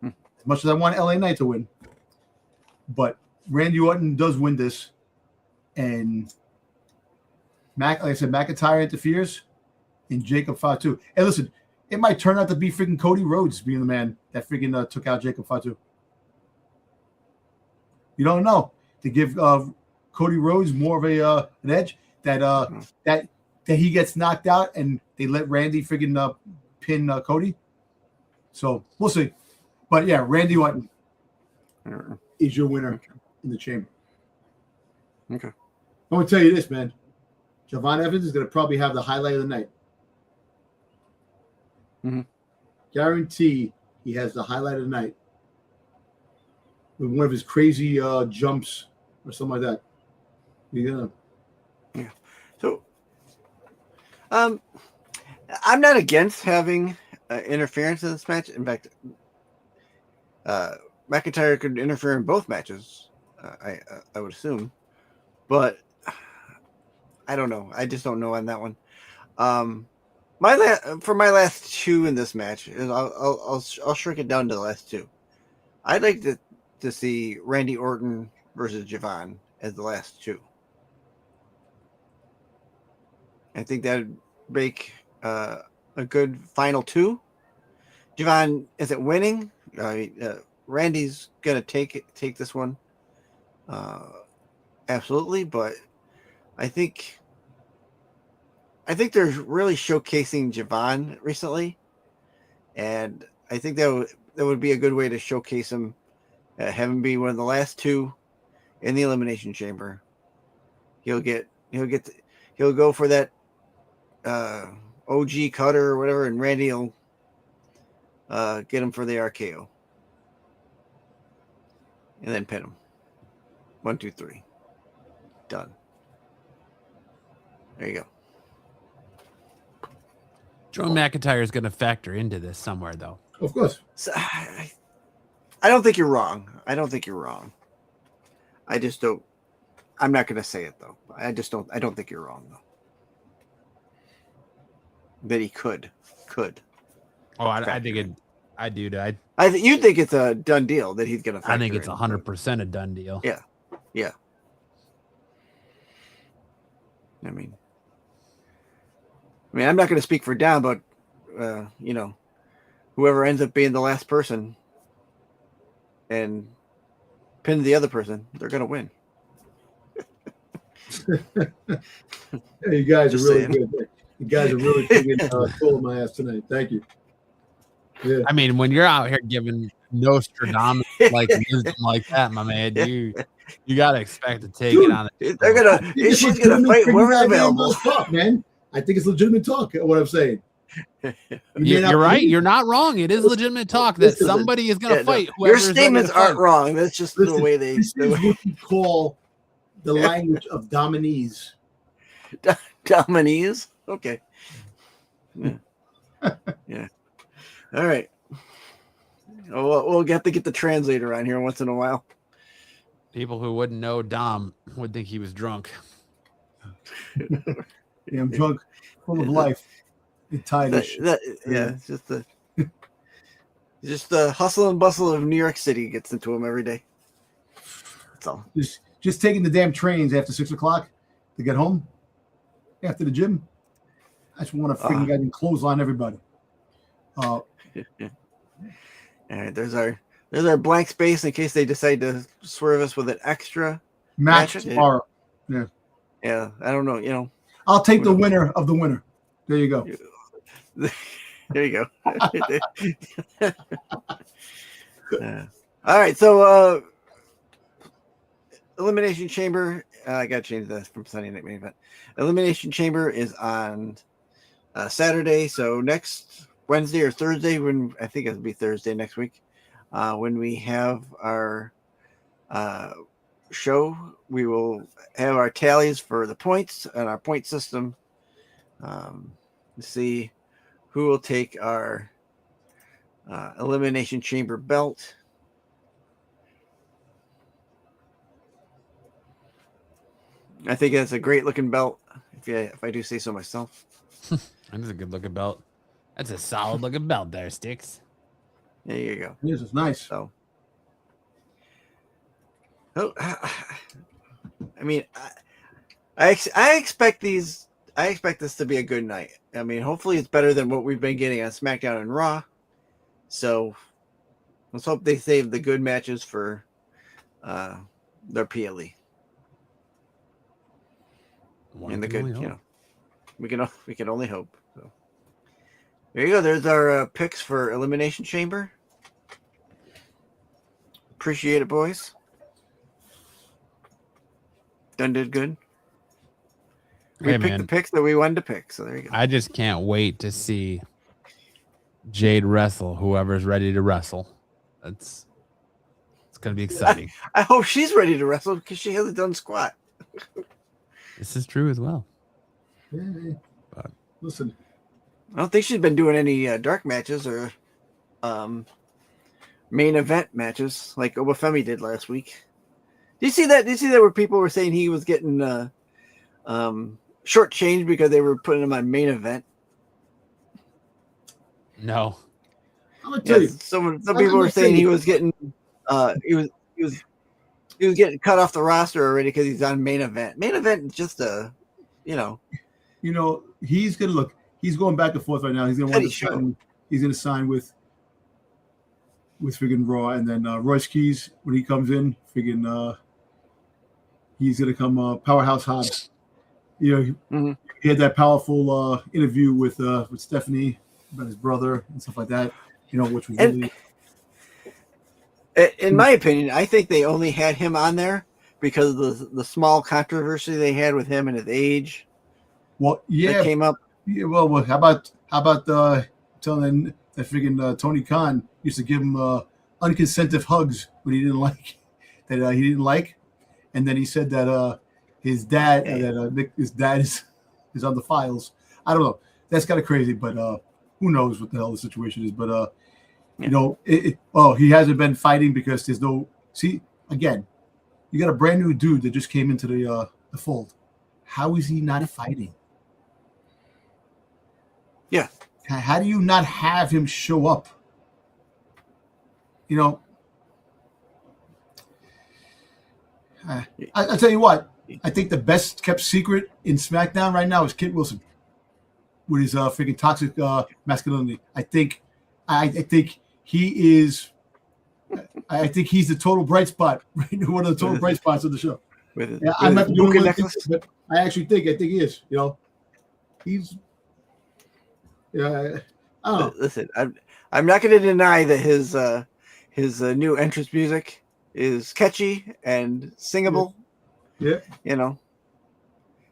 B: As much as I want LA Knight to win. But Randy Orton does win this. And like I said, McIntyre interferes and Jacob Fatu. And listen, it might turn out to be freaking Cody Rhodes being the man that freaking took out Jacob Fatu. You don't know. To give Cody Rhodes more of an edge that he gets knocked out and they let Randy freaking pin Cody. So we'll see. But yeah, Randy Orton is your winner in the chamber.
C: Okay.
B: I want to tell you this, man. Javon Evans is going to probably have the highlight of the night.
C: Mm-hmm.
B: Guarantee he has the highlight of the night with one of his crazy jumps or something like that.
C: Yeah. So, I'm not against having interference in this match. In fact, McIntyre could interfere in both matches. I would assume, but I don't know. I just don't know on that one. For my last 2 in this match, I'll shrink it down to the last 2. I'd like to see Randy Orton versus Javon as the last 2. I think that would make a good final two. Javon isn't winning. Randy's gonna take this one, absolutely. But I think they're really showcasing Javon recently, and I think that would be a good way to showcase him, have him be one of the last two in the Elimination Chamber. He'll go for that OG cutter or whatever, and Randy will get him for the RKO. And then pin him. 1, 2, 3. Done. There you go.
A: Drew McIntyre is going to factor into this somewhere, though.
B: Of course.
C: So, I don't think you're wrong. I don't just don't. I'm not going to say it, though. I don't think you're wrong, though. That he could.
A: Oh, I think it. I do.
C: You think it's a done deal that he's going to.
A: I think it's 100% a done deal.
C: Yeah. I mean, I'm not going to speak for Dom, but whoever ends up being the last person and pin the other person, they're going to win.
B: Hey, you guys are really good. You guys are really pulling my ass tonight. Thank you. Yeah.
A: I mean, when you're out here giving Nostradamus like wisdom like that, my man, you gotta expect to take it on.
C: She's gonna fight whoever's available.
B: Talk, man. I think it's legitimate talk. What I'm saying.
A: You're right. You're not wrong. It is legitimate talk that somebody is gonna fight.
C: No, your statements aren't wrong. That's just the way they.
B: This is what you call the language of dominees.
C: Dominees. Okay. Yeah. All right. We'll have to get the translator on here once in a while.
A: People who wouldn't know Dom would think he was drunk.
B: Yeah, I'm drunk, full of life. It's
C: just the hustle and bustle of New York City gets into him every day. That's all.
B: Just taking the damn trains after 6 o'clock to get home after the gym. I just want to freaking get in clothesline everybody.
C: All right, there's our blank space in case they decide to swerve us with an extra
B: match tomorrow.
C: Yeah, I don't know.
B: I'll take the winner of the winner. There you go.
C: There you go. All right, so Elimination Chamber. I got to change that from Sunday Night Main Event. Elimination Chamber is on Saturday, so next Wednesday or Thursday, when I think it'll be Thursday next week, when we have our show, we will have our tallies for the points and our point system to see who will take our Elimination Chamber belt. I think that's a great looking belt, if I do say so myself.
A: That is a good looking belt. That's a solid looking belt there, Sticks.
C: There you go.
B: This is nice.
C: So, I mean, I expect these. I expect this to be a good night. I mean, hopefully it's better than what we've been getting on SmackDown and Raw. So let's hope they save the good matches for their PLE. And the good, we can only hope. So there you go. There's our picks for Elimination Chamber. Appreciate it, boys. Done did good. We picked the picks that we wanted to pick, so there you go.
A: I just can't wait to see Jade wrestle whoever's ready to wrestle. It's gonna be exciting.
C: I hope she's ready to wrestle because she hasn't done squat.
A: This is true as well.
B: Yeah. But listen,
C: I don't think she's been doing any dark matches or main event matches like Obafemi did last week. Did you see that? Where people were saying he was getting shortchanged because they were putting him on main event?
A: No.
B: I'm gonna tell you.
C: Some people were saying he was getting he was getting cut off the roster already because he's on main event. Main event is just a,
B: he's gonna look. He's going back and forth right now. He's gonna want to sign. He's gonna sign with friggin' Raw, and then Royce Keys when he comes in, friggin' he's gonna come Powerhouse Hobbs. You know, he had that powerful interview with Stephanie about his brother and stuff like that. You know, which was really.
C: In my opinion, I think they only had him on there because of the small controversy they had with him and his age.
B: Well, yeah,
C: that came up.
B: Yeah, well, how about telling that friggin' Tony Khan used to give him unconsented hugs when he didn't like and then he said that his dad his dad is on the files. I don't know. That's kind of crazy, but who knows what the hell the situation is? But you know, he hasn't been fighting because there's no. See, again, you got a brand new dude that just came into the fold. How is he not fighting?
C: Yeah.
B: How do you not have him show up? You know, I'll tell you what. I think the best kept secret in SmackDown right now is Kit Wilson with his freaking toxic masculinity. I think he is. I think he's the total bright spot, right? One of the total bright spots of the show. I'm not doing necklace, but I think he is. You know, he's. Yeah, I don't know.
C: Listen, I'm not going to deny that his new entrance music is catchy and singable.
B: Yeah.
C: You know,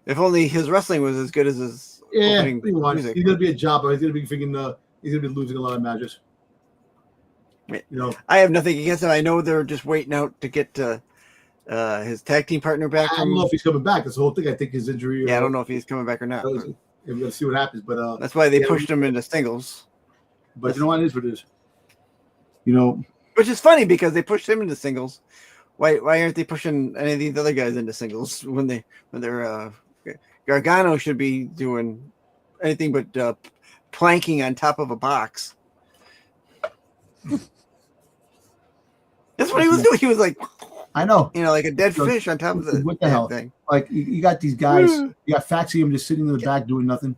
C: if only his wrestling was as good as his opening music.
B: He's going to be a jobber. He's going to be he's going to be losing a lot of matches.
C: You know, I have nothing against him. I know they're just waiting out to get his tag team partner back.
B: I don't know if he's coming back. That's the whole thing. I think his injury.
C: Yeah, I don't know if he's coming back or not.
B: We're going to see what happens, but
C: that's why they pushed him into singles.
B: But you know what? It is what it is. You know,
C: which is funny because they pushed him into singles. Why aren't they pushing any of these other guys into singles when they're Gargano should be doing anything but planking on top of a box. That's what he was doing. He was like,
B: I know,
C: like a dead fish on top of the
B: what the hell thing. Like you got these guys, you got Faxium just sitting in the back doing nothing.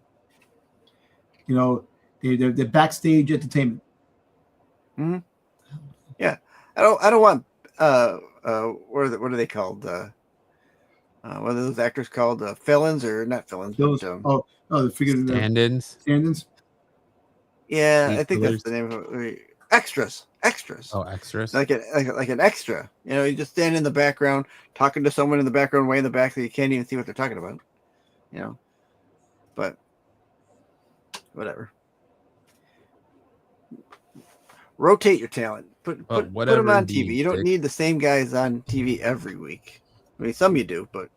B: You know, they're backstage entertainment.
C: Mm-hmm. Yeah, I don't want what are they called? What are those actors called? Felons or not felons?
B: But, the
A: stand-ins.
B: Stand-ins.
C: Yeah, I think that's the name of it. Extras.
A: Oh, extras.
C: Like an extra. You know, you just stand in the background talking to someone in the background, way in the back, that you can't even see what they're talking about. You know, but whatever. Rotate your talent. Put them on TV. You don't need the same guys on TV every week. I mean, some you do, but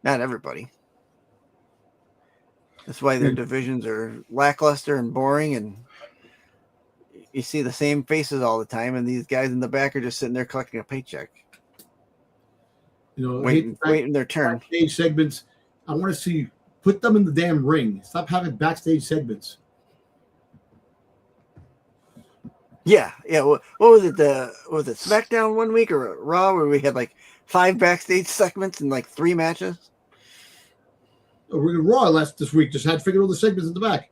C: not everybody. That's why their divisions are lackluster and boring, and you see the same faces all the time, and these guys in the back are just sitting there collecting a paycheck.
B: You know,
C: waiting their turn.
B: Backstage segments. I want to see. Put them in the damn ring. Stop having backstage segments.
C: Yeah. What was it? Was it SmackDown one week or Raw where we had like 5 backstage segments and like 3 matches?
B: Raw this week just had figured all the segments in the back.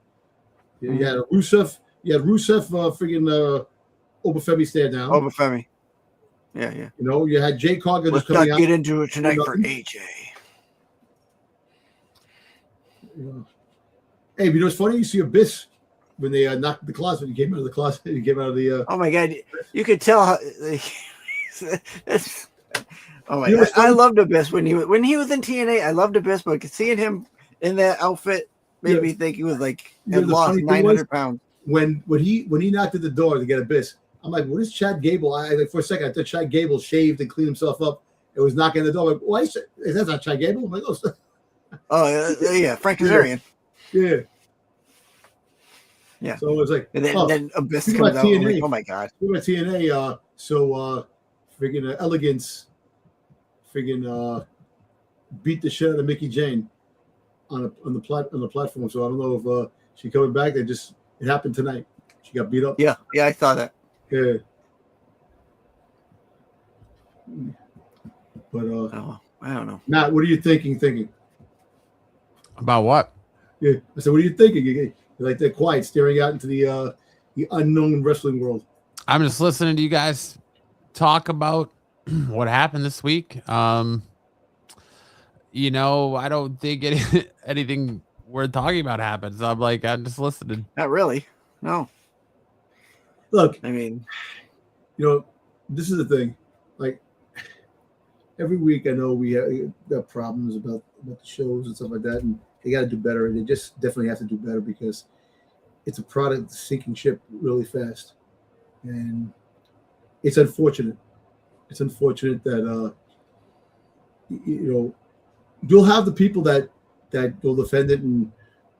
B: You had Rusev. You had Rusev friggin' Obafemi stand down.
C: Obafemi. Yeah.
B: You know, you had Jay Cargill
C: just coming out. Let's not get into it tonight for AJ.
B: Yeah. Hey, you know what's funny? You see Abyss when they knocked the closet. He came out of the closet. He came out of the.
C: Oh my God! You could tell. Oh my God! I loved Abyss when he was in TNA. I loved Abyss, but seeing him in that outfit made me think he was like had lost 900 pounds.
B: When he knocked at the door to get Abyss, I'm like, what is Chad Gable? For a second, I thought Chad Gable shaved and cleaned himself up. It was knocking at the door. I'm like, why is that not Chad Gable? I'm like,
C: yeah, Frank Kazarian.
B: Yeah. So it was like,
C: and then Abyss comes out. Like, oh my God.
B: About TNA, friggin' Elegance, friggin' beat the shit out of Mickey Jane on the platform. So I don't know if she's coming back. It happened tonight. She got beat up.
C: Yeah, I saw that.
B: Yeah. But
C: I don't know.
B: Matt, what are you thinking?
A: About what?
B: Yeah. I said, what are you thinking? You're like that quiet, staring out into the unknown wrestling world.
A: I'm just listening to you guys talk about what happened this week. I don't think anything worth talking about happened. So I'm just listening.
C: Not really. No.
B: Look,
C: I mean,
B: this is the thing. Like every week, I know we have got problems about the shows and stuff like that, and they got to do better. They just definitely have to do better because it's a product sinking ship really fast, and it's unfortunate. It's unfortunate that you'll have the people that will defend it, and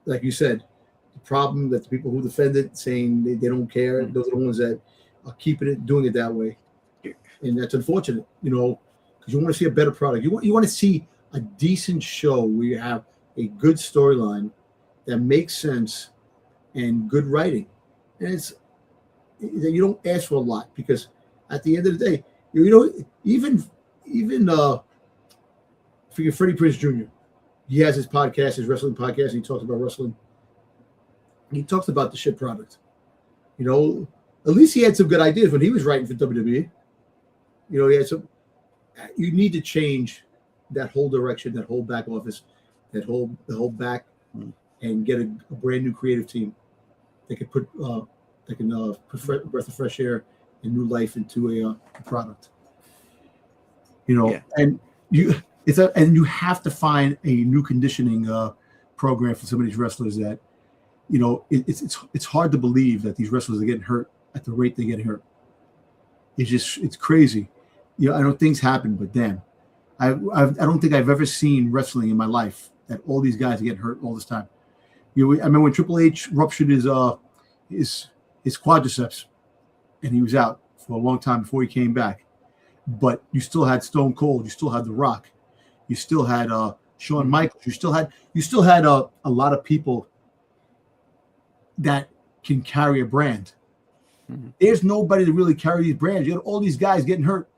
B: like you said, the problem that the people who defend it saying they don't care. Those are the ones that are keeping it, doing it that way, and that's unfortunate. Because you want to see a better product. You want to see a decent show where you have a good storyline that makes sense and good writing, and you don't ask for a lot because at the end of the day, even Freddie Prinze Jr. He has his podcast, his wrestling podcast, and he talks about wrestling. He talks about the shit product. At least he had some good ideas when he was writing for WWE. He had some. You need to change that whole direction, that whole back office, the whole back, and get a brand new creative team that could put a breath of fresh air and new life into a product. And you have to find a new conditioning program for some of these wrestlers that, it's hard to believe that these wrestlers are getting hurt at the rate they get hurt. It's crazy. I know things happen, but damn, I don't think I've ever seen wrestling in my life that all these guys are getting hurt all this time. I remember when Triple H ruptured his quadriceps, and he was out for a long time before he came back. But you still had Stone Cold, you still had The Rock, you still had Shawn Michaels, you still had a lot of people that can carry a brand. Mm-hmm. There's nobody to really carry these brands. You got all these guys getting hurt.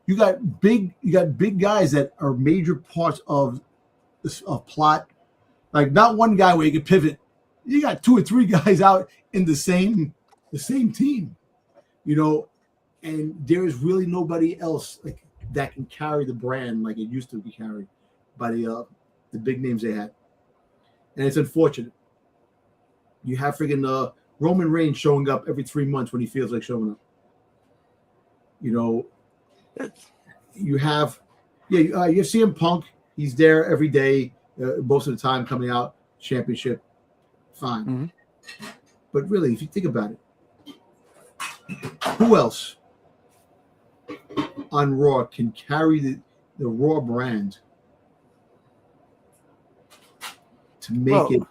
B: You got big guys that are major parts of plot. Like not one guy where you can pivot. You got 2 or 3 guys out in the same team, and there is really nobody else like that can carry the brand like it used to be carried by the big names they had. And it's unfortunate. You have friggin' Roman Reigns showing up every 3 months when he feels like showing up. You have CM Punk. He's there every day, most of the time coming out championship. Fine. Mm-hmm. But really, if you think about it, who else on Raw can carry the Raw brand to make it?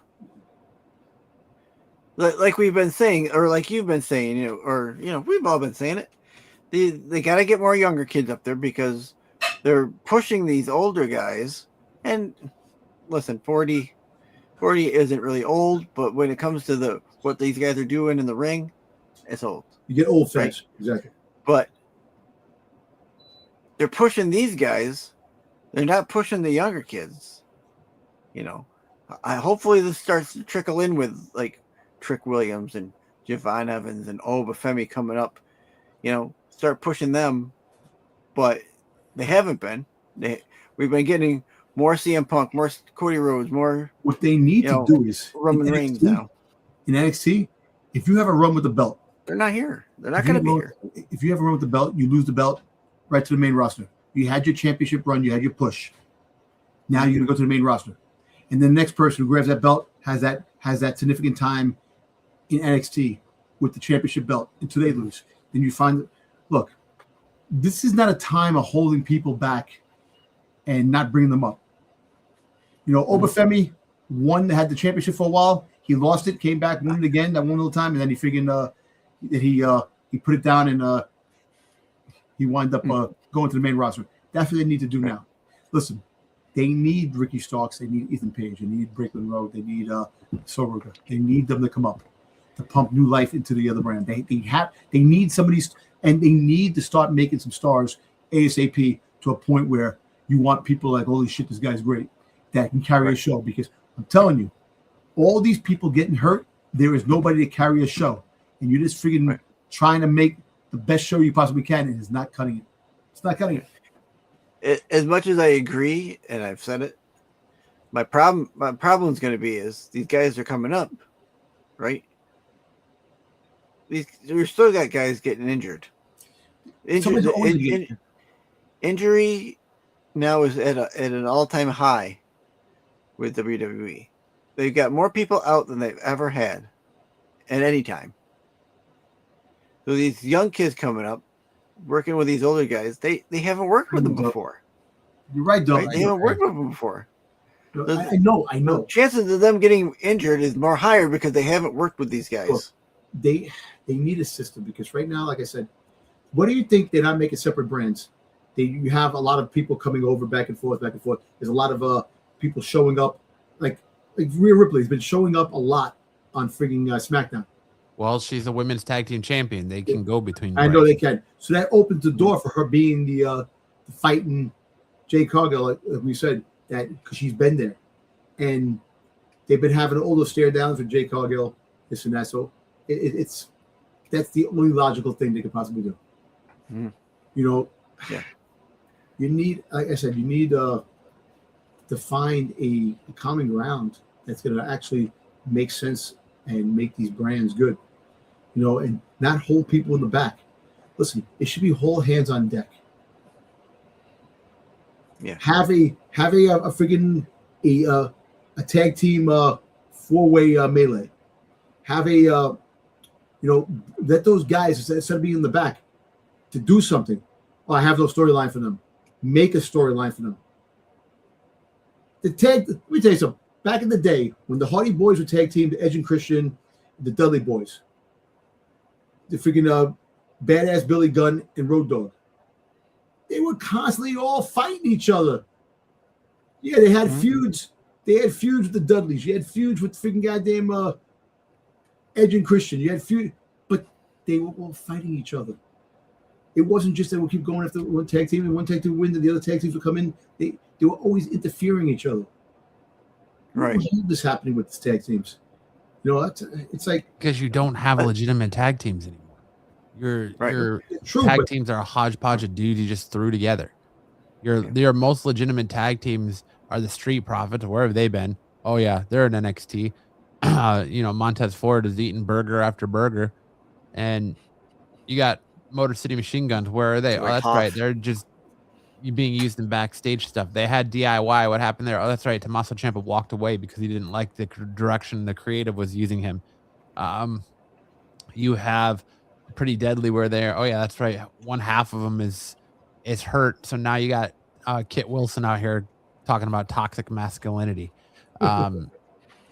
C: Like we've been saying, or like you've been saying, we've all been saying it. They got to get more younger kids up there because they're pushing these older guys. And listen, 40 isn't really old, but when it comes to what these guys are doing in the ring, it's old.
B: You get old fast, right? Exactly.
C: But they're pushing these guys. They're not pushing the younger kids. Hopefully this starts to trickle in with like Trick Williams and Javon Evans and Obafemi coming up. Start pushing them, but they haven't been. We've been getting more CM Punk, more Cody Rhodes, more.
B: What they need to do is
C: Roman Reigns now.
B: In NXT, if you have a run with the belt,
C: they're not here. They're not going to be here.
B: If you have a run with the belt, you lose the belt right to the main roster. You had your championship run, you had your push. Now you're going to go to the main roster, and the next person who grabs that belt has that significant time in NXT with the championship belt until they lose. Then you find, look, this is not a time of holding people back and not bringing them up. Obafemi had the championship for a while. He lost it, came back, won it again that one little time, and then he figured that he put it down and he wound up going to the main roster. That's what they need to do now. Listen, they need Ricky Starks, they need Ethan Page, they need Brooklyn Road, they need Sorga. They need them to come up to pump new life into the other brand. They need somebody, and they need to start making some stars ASAP to a point where you want people like, holy shit, this guy's great, that can carry a show. Because I'm telling you, all these people getting hurt, there is nobody to carry a show. And you're just freaking trying to make the best show you possibly can, and it's not cutting it. It's not cutting
C: it. As much as I agree, and I've said it, my problem is going to be is these guys are coming up, right? We've still got guys getting injured. Injury now is at an all-time high with WWE. They've got more people out than they've ever had at any time. So these young kids coming up, working with these older guys, they haven't worked with them before.
B: You're right, though.
C: Right? They haven't worked with them before.
B: I know.
C: The chances of them getting injured is more higher because they haven't worked with these guys.
B: Look, they need a system because right now, like I said, what do you think they're not making separate brands? You have a lot of people coming over back and forth. There's a lot of people showing up, like Rhea Ripley's been showing up a lot on frigging SmackDown.
A: Well, she's a women's tag team champion. They can go between.
B: I know they can. So that opens the door for her being the fighting Jay Cargill, like we said, that because she's been there, and they've been having all those stare downs for Jay Cargill, this and that. So that's the only logical thing they could possibly do.
C: Mm.
B: You know,
C: yeah.
B: You need, like I said, to find a common ground that's going to actually make sense and make these brands good, you know, and not hold people in the back. Listen, it should be whole hands on deck.
C: Yeah.
B: Have a friggin' a tag team 4-way melee. Have let those guys instead of being in the back to do something. Oh, I have no storyline for them. Make a storyline for them. Let me tell you something. Back in the day, when the Hardy Boys were tag teamed, Edge and Christian, the Dudley Boys, the freaking badass Billy Gunn and Road Dogg, they were constantly all fighting each other. Yeah, they had feuds. They had feuds with the Dudleys. You had feuds with freaking goddamn Edge and Christian. You had feuds, but they were all fighting each other. It wasn't just they would keep going after one tag team and one tag team would win, and the other tag teams would come in. They were always interfering each other.
C: Right.
B: What was this happening with the tag teams? You know, it's like
A: because you don't have legitimate tag teams anymore. Your tag teams are a hodgepodge of dudes you just threw together. Your most legitimate tag teams are the Street Profits. Where have they been? Oh yeah, they're in NXT. Montez Ford is eating burger after burger, and you got Motor City Machine Guns. Where are they? Oh, that's right. They're just being used in backstage stuff. They had DIY. What happened there? Oh, that's right. Tommaso Ciampa walked away because he didn't like the direction the creative was using him. You have Pretty Deadly where they're, oh yeah, that's right. One half of them is hurt. So now you got Kit Wilson out here talking about toxic masculinity. Where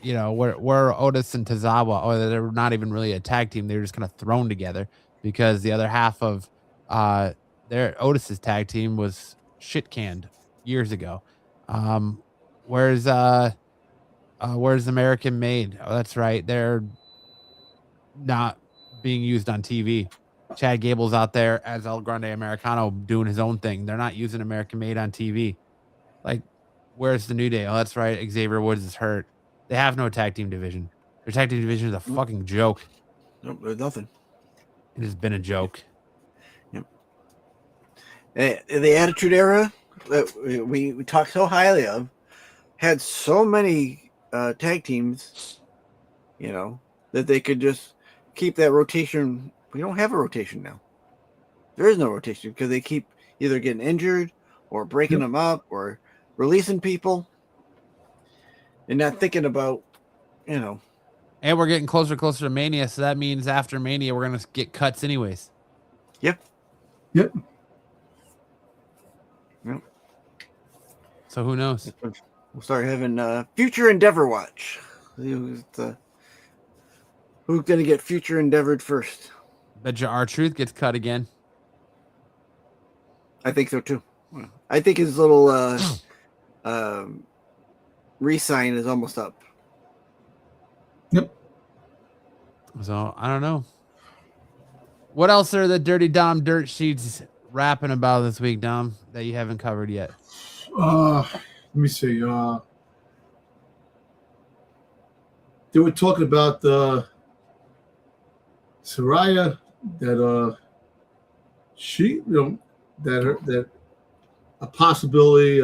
A: Otis and Tozawa, they're not even really a tag team. They're just kind of thrown together because the other half of their Otis's tag team was shit canned years ago. Where's American Made? Oh, that's right. They're not being used on TV. Chad Gable's out there as El Grande Americano doing his own thing. They're not using American Made on TV. Like, where's the New Day? Oh, that's right. Xavier Woods is hurt. They have no tag team division. Their tag team division is a fucking joke.
C: Nope, there's nothing.
A: It has been a joke.
C: Yep. The Attitude Era that we talked so highly of had so many tag teams, that they could just keep that rotation. We don't have a rotation now. There is no rotation because they keep either getting injured or breaking them up or releasing people and not thinking about,
A: And we're getting closer and closer to Mania, so that means after Mania, we're going to get cuts anyways.
C: Yep.
A: So who knows?
C: We'll start having Future Endeavor watch. Who's going to get Future Endeavored first?
A: Bet you R-Truth gets cut again.
C: I think so too. I think his little re-sign is almost up.
B: Yep.
A: So I don't know. What else are the Dirty Dom dirt sheets rapping about this week, Dom, that you haven't covered yet?
B: Let me see. they were talking about Saraya that she that a possibility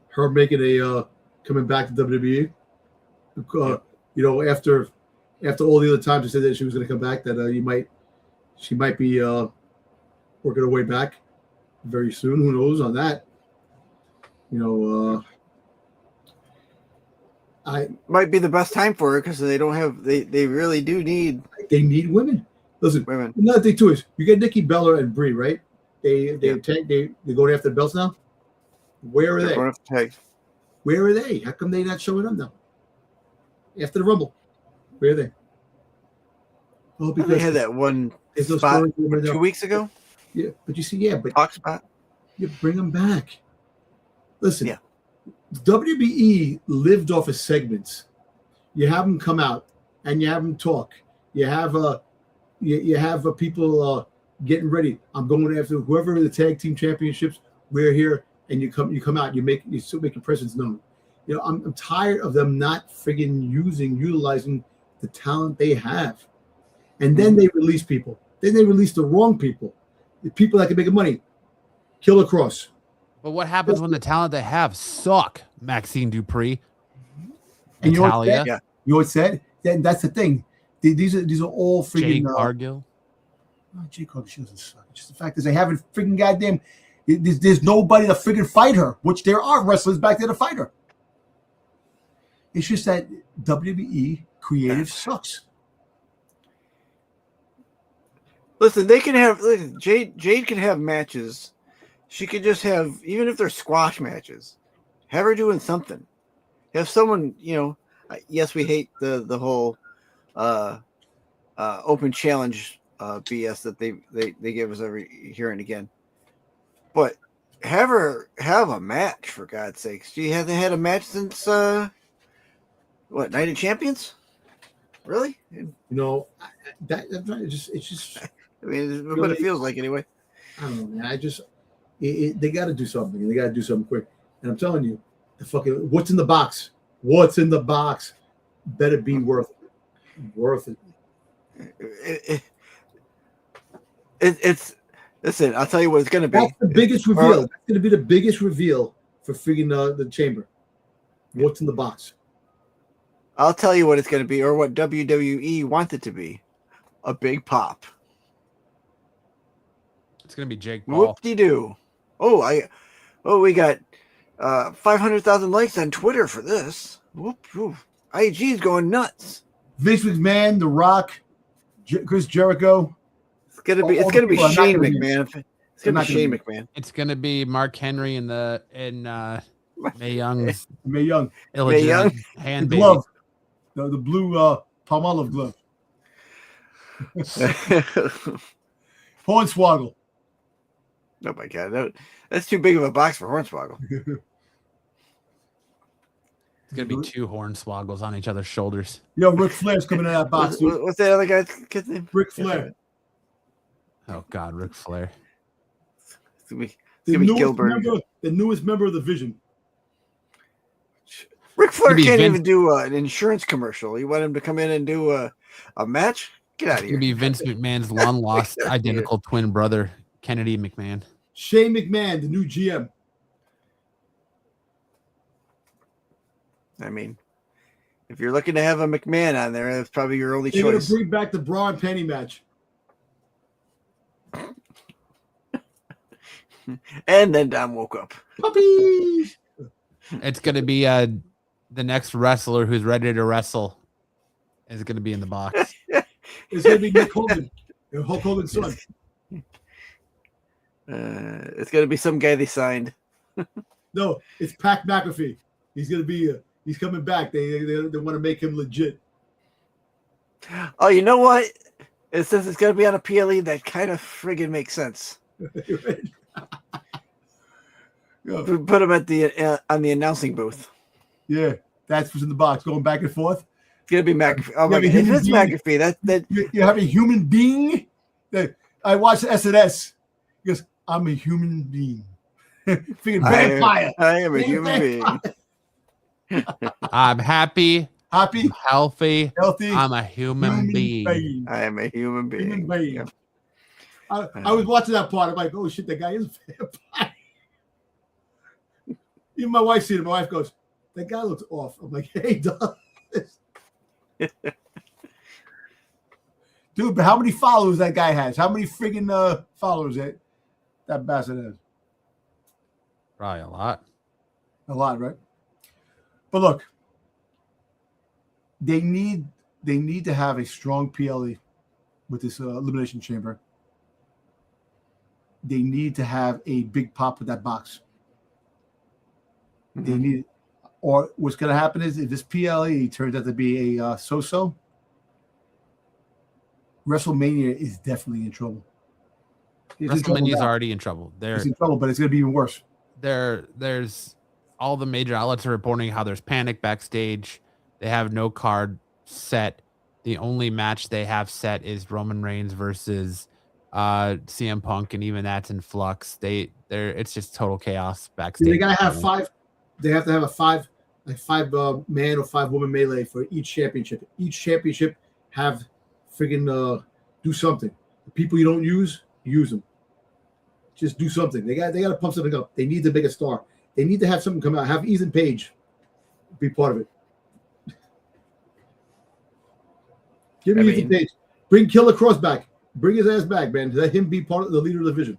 B: her making a coming back to WWE. After all the other times she said that she was going to come back, that she might be working her way back very soon. Who knows on that? I
C: might be the best time for her because they don't have they really do need
B: women. Listen,
C: women.
B: Another thing too is you get Nikki Bella and Brie, right? They going after the belts now. Where are they? Where are they? How come they not showing up now? After the Rumble, where are they?
C: Oh, because they had that one spot 2 weeks ago.
B: Yeah, but you see,
C: talk spot.
B: You bring them back. Listen, WWE lived off of segments. You have them come out and you have them talk. You have people getting ready. I'm going after whoever the tag team championships. We're here, and you come out. You still make your presence known. I'm tired of them not friggin' utilizing the talent they have, and then they release people. Then they release the wrong people, the people that can make money. Killer Cross.
A: But what happens when the talent they have suck? Maxine Dupree,
B: and
A: Natalia.
B: You know what said? Then that's the thing. These are all freaking.
A: Jade Cargill.
B: Jade Cargill, she doesn't suck. Just the fact is they haven't freaking goddamn. There's nobody to freaking fight her, which there are wrestlers back there to fight her. It's just that WWE creative sucks.
C: Listen, they can have. Listen, Jade can have matches. She could just have, even if they're squash matches, have her doing something. Have someone, yes, we hate the whole open challenge BS that they give us every here and again. But have her have a match, for God's sakes. She hasn't had a match since Night of Champions? Really?
B: It's just.
C: I mean, it's what it feels like anyway.
B: I don't know, man. They got to do something. They got to do something quick. And I'm telling you, what's in the box? What's in the box? Better be worth it.
C: It's listen. I'll tell you what it's going to be.
B: That's the biggest reveal. That's going to be the biggest reveal for freaking the chamber. What's in the box?
C: I'll tell you what it's going to be, or what WWE wants it to be. A big pop.
A: It's going to be Jake Paul.
C: Whoop-de-doo. We got 500,000 likes on Twitter for this. Whoop. IG's going nuts.
B: Vince McMahon, The Rock, Chris Jericho.
C: It's gonna be Shane McMahon. It's gonna be Shane McMahon.
A: It's gonna be Mark Henry and Mae Young's
B: Mae Young
A: hand
B: the glove, the blue Palmolive glove. Hornswoggle.
C: Oh my God, that's too big of a box for Hornswoggle.
A: It's gonna be two Hornswoggles on each other's shoulders.
B: Yo, Ric Flair's coming out of that box.
C: What's that other guy's kid's name?
B: Ric Flair.
A: Oh God, Ric Flair.
C: It's gonna be Gilbert.
B: The newest member of the Vision.
C: Ric Flair can't even do an insurance commercial. You want him to come in and do a match? Get out of here.
A: It's gonna be Vince McMahon's long-lost identical twin brother, Kennedy McMahon.
B: Shane McMahon, the new GM.
C: I mean, if you're looking to have a McMahon on there, that's probably your only choice.
B: They're going to bring back the bra and panty match.
C: And then Dom woke up.
B: Puppies!
A: It's going to be the next wrestler who's ready to wrestle is going to be in the box.
B: It's going to be Nick Hogan, Hulk Hogan's son.
C: It's going to be some guy they signed.
B: No, it's Pat McAfee. He's going to be... He's coming back. They want to make him legit.
C: Oh, you know what? It says it's going to be on a PLE. That kind of friggin' makes sense. Put him at on the announcing booth.
B: Yeah, that's what's in the box. Going back and forth.
C: It's going to be McAfee. Oh my God. If it's McAfee, that
B: you have a human being. I watched SNS. He goes, I'm a human being. Vampire.
C: I am a human being.
A: I'm happy.
B: Happy.
A: I'm healthy.
B: Healthy.
A: I'm a human being.
C: I am a human being.
B: Human being.
C: Yep.
B: I was watching that part. I'm like, oh shit, that guy is a vampire. Even my wife seen it. My wife goes, that guy looks off. I'm like, hey, dog. Dude, but how many followers that guy has? How many friggin' followers that bastard has?
A: Probably a lot.
B: A lot, right? But look, they need to have a strong PLE with this Elimination Chamber. They need to have a big pop with that box. They need, or what's going to happen is if this PLE turns out to be a so-so, WrestleMania is definitely in trouble.
A: WrestleMania is already in trouble.
B: It's in trouble, but it's going to be even worse.
A: There's all the major outlets are reporting how there's panic backstage. They have no card set. The only match they have set is Roman Reigns versus CM Punk, and even that's in flux. It's just total chaos backstage.
B: They gotta have five. They have to have a five man or 5 woman melee for each championship. Each championship have friggin' do something. The people you don't use them. Just do something. They got to pump something up. They need to make a star. They need to have something come out. Have Ethan Page be part of it. Give me Ethan Page. Bring Killer Cross back. Bring his ass back, man. Let him be part of the leader of the division.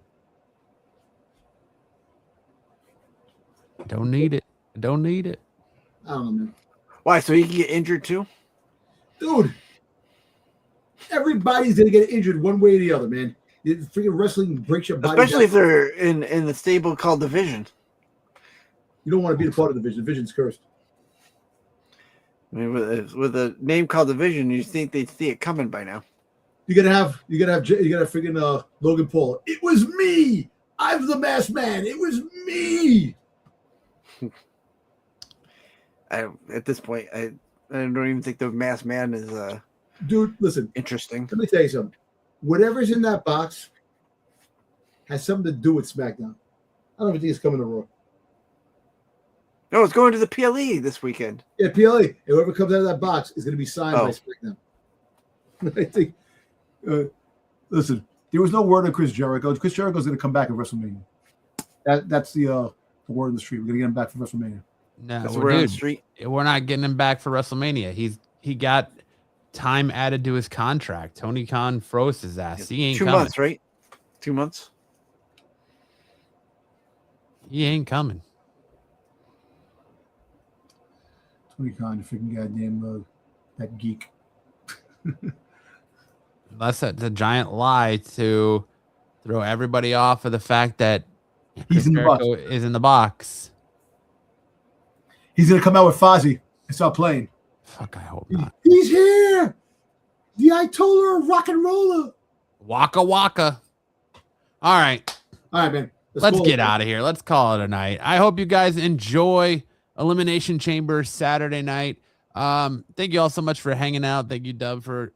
A: Don't need it.
B: I don't know, man.
C: Why? So he can get injured too?
B: Dude, everybody's going to get injured one way or the other, man. Freaking wrestling breaks your body.
C: Especially if they're in the stable called Division.
B: You don't want to be a part of the division. Division's cursed.
C: I mean, with a name called Division, you think they'd see it coming by now.
B: You gotta have freaking Logan Paul. It was me. I'm the masked man. It was me.
C: At this point, I don't even think the masked man is
B: dude. Listen,
C: interesting.
B: Let me tell you something. Whatever's in that box has something to do with SmackDown. I don't even think it's coming to Raw.
C: No, it's going to the PLE this weekend.
B: Yeah, PLE. And whoever comes out of that box is going to be signed by SmackDown. I think. Listen, there was no word on Chris Jericho. Chris Jericho's going to come back at WrestleMania. That's the word on the street. We're going to get him back for WrestleMania.
A: No,
C: that's the word on the street.
A: We're not getting him back for WrestleMania. He got time added to his contract. Tony Khan froze his ass. He ain't
C: 2
A: coming.
C: months, right? 2 months.
A: He ain't coming.
B: Tony Khan, the freaking goddamn that geek.
A: Unless that's a giant lie to throw everybody off of the fact that
B: he's in the box.
A: Is in the box.
B: He's gonna come out with Fozzy and start playing.
A: Fuck, I hope not.
B: He's here. The Ayatollah rock and roller.
A: Waka waka. All right,
B: man.
A: Let's get out of here. Let's call it a night. I hope you guys enjoy Elimination Chamber Saturday night. Thank you all so much for hanging out. Thank you, Dub, for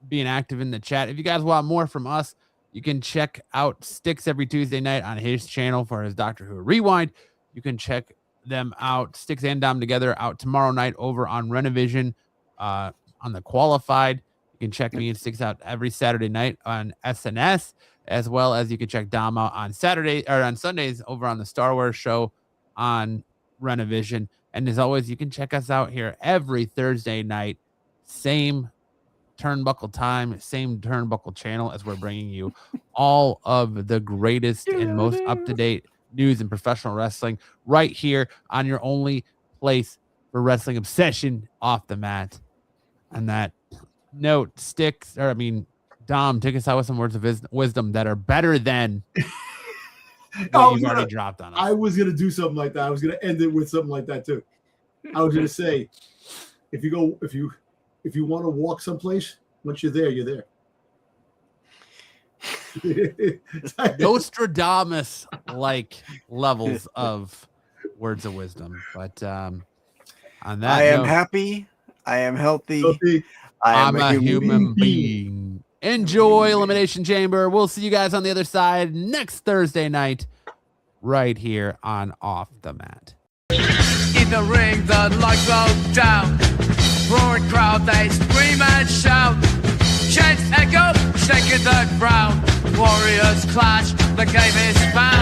A: being active in the chat. If you guys want more from us, you can check out Sticks every Tuesday night on his channel for his Doctor Who Rewind. You can check them out, Sticks and Dom together, out tomorrow night over on Renovision on the Qualified. You can check me and Sticks out every Saturday night on SNS, as well as you can check Dom out on Sundays over on the Star Wars show on Renovision. And as always, you can check us out here every Thursday night, same turnbuckle time, same turnbuckle channel, as we're bringing you all of the greatest and most up-to-date news in professional wrestling right here on your only place for wrestling obsession, Off the Mat. And that note, Dom, take us out with some words of wisdom that are better than what you've already dropped on us.
B: I was gonna do something like that. I was gonna end it with something like that too. I was gonna say, if you want to walk someplace, once you're there, you're there.
A: Nostradamus like levels of words of wisdom. But on that,
C: I am happy. I am healthy.
A: I'm a human being. Enjoy Elimination Chamber. We'll see you guys on the other side next Thursday night, right here on Off the Mat.
D: the ring, the lights go down. Roaring crowd, they scream and shout. Chants echo, shaking the ground. Warriors clash, the game is found.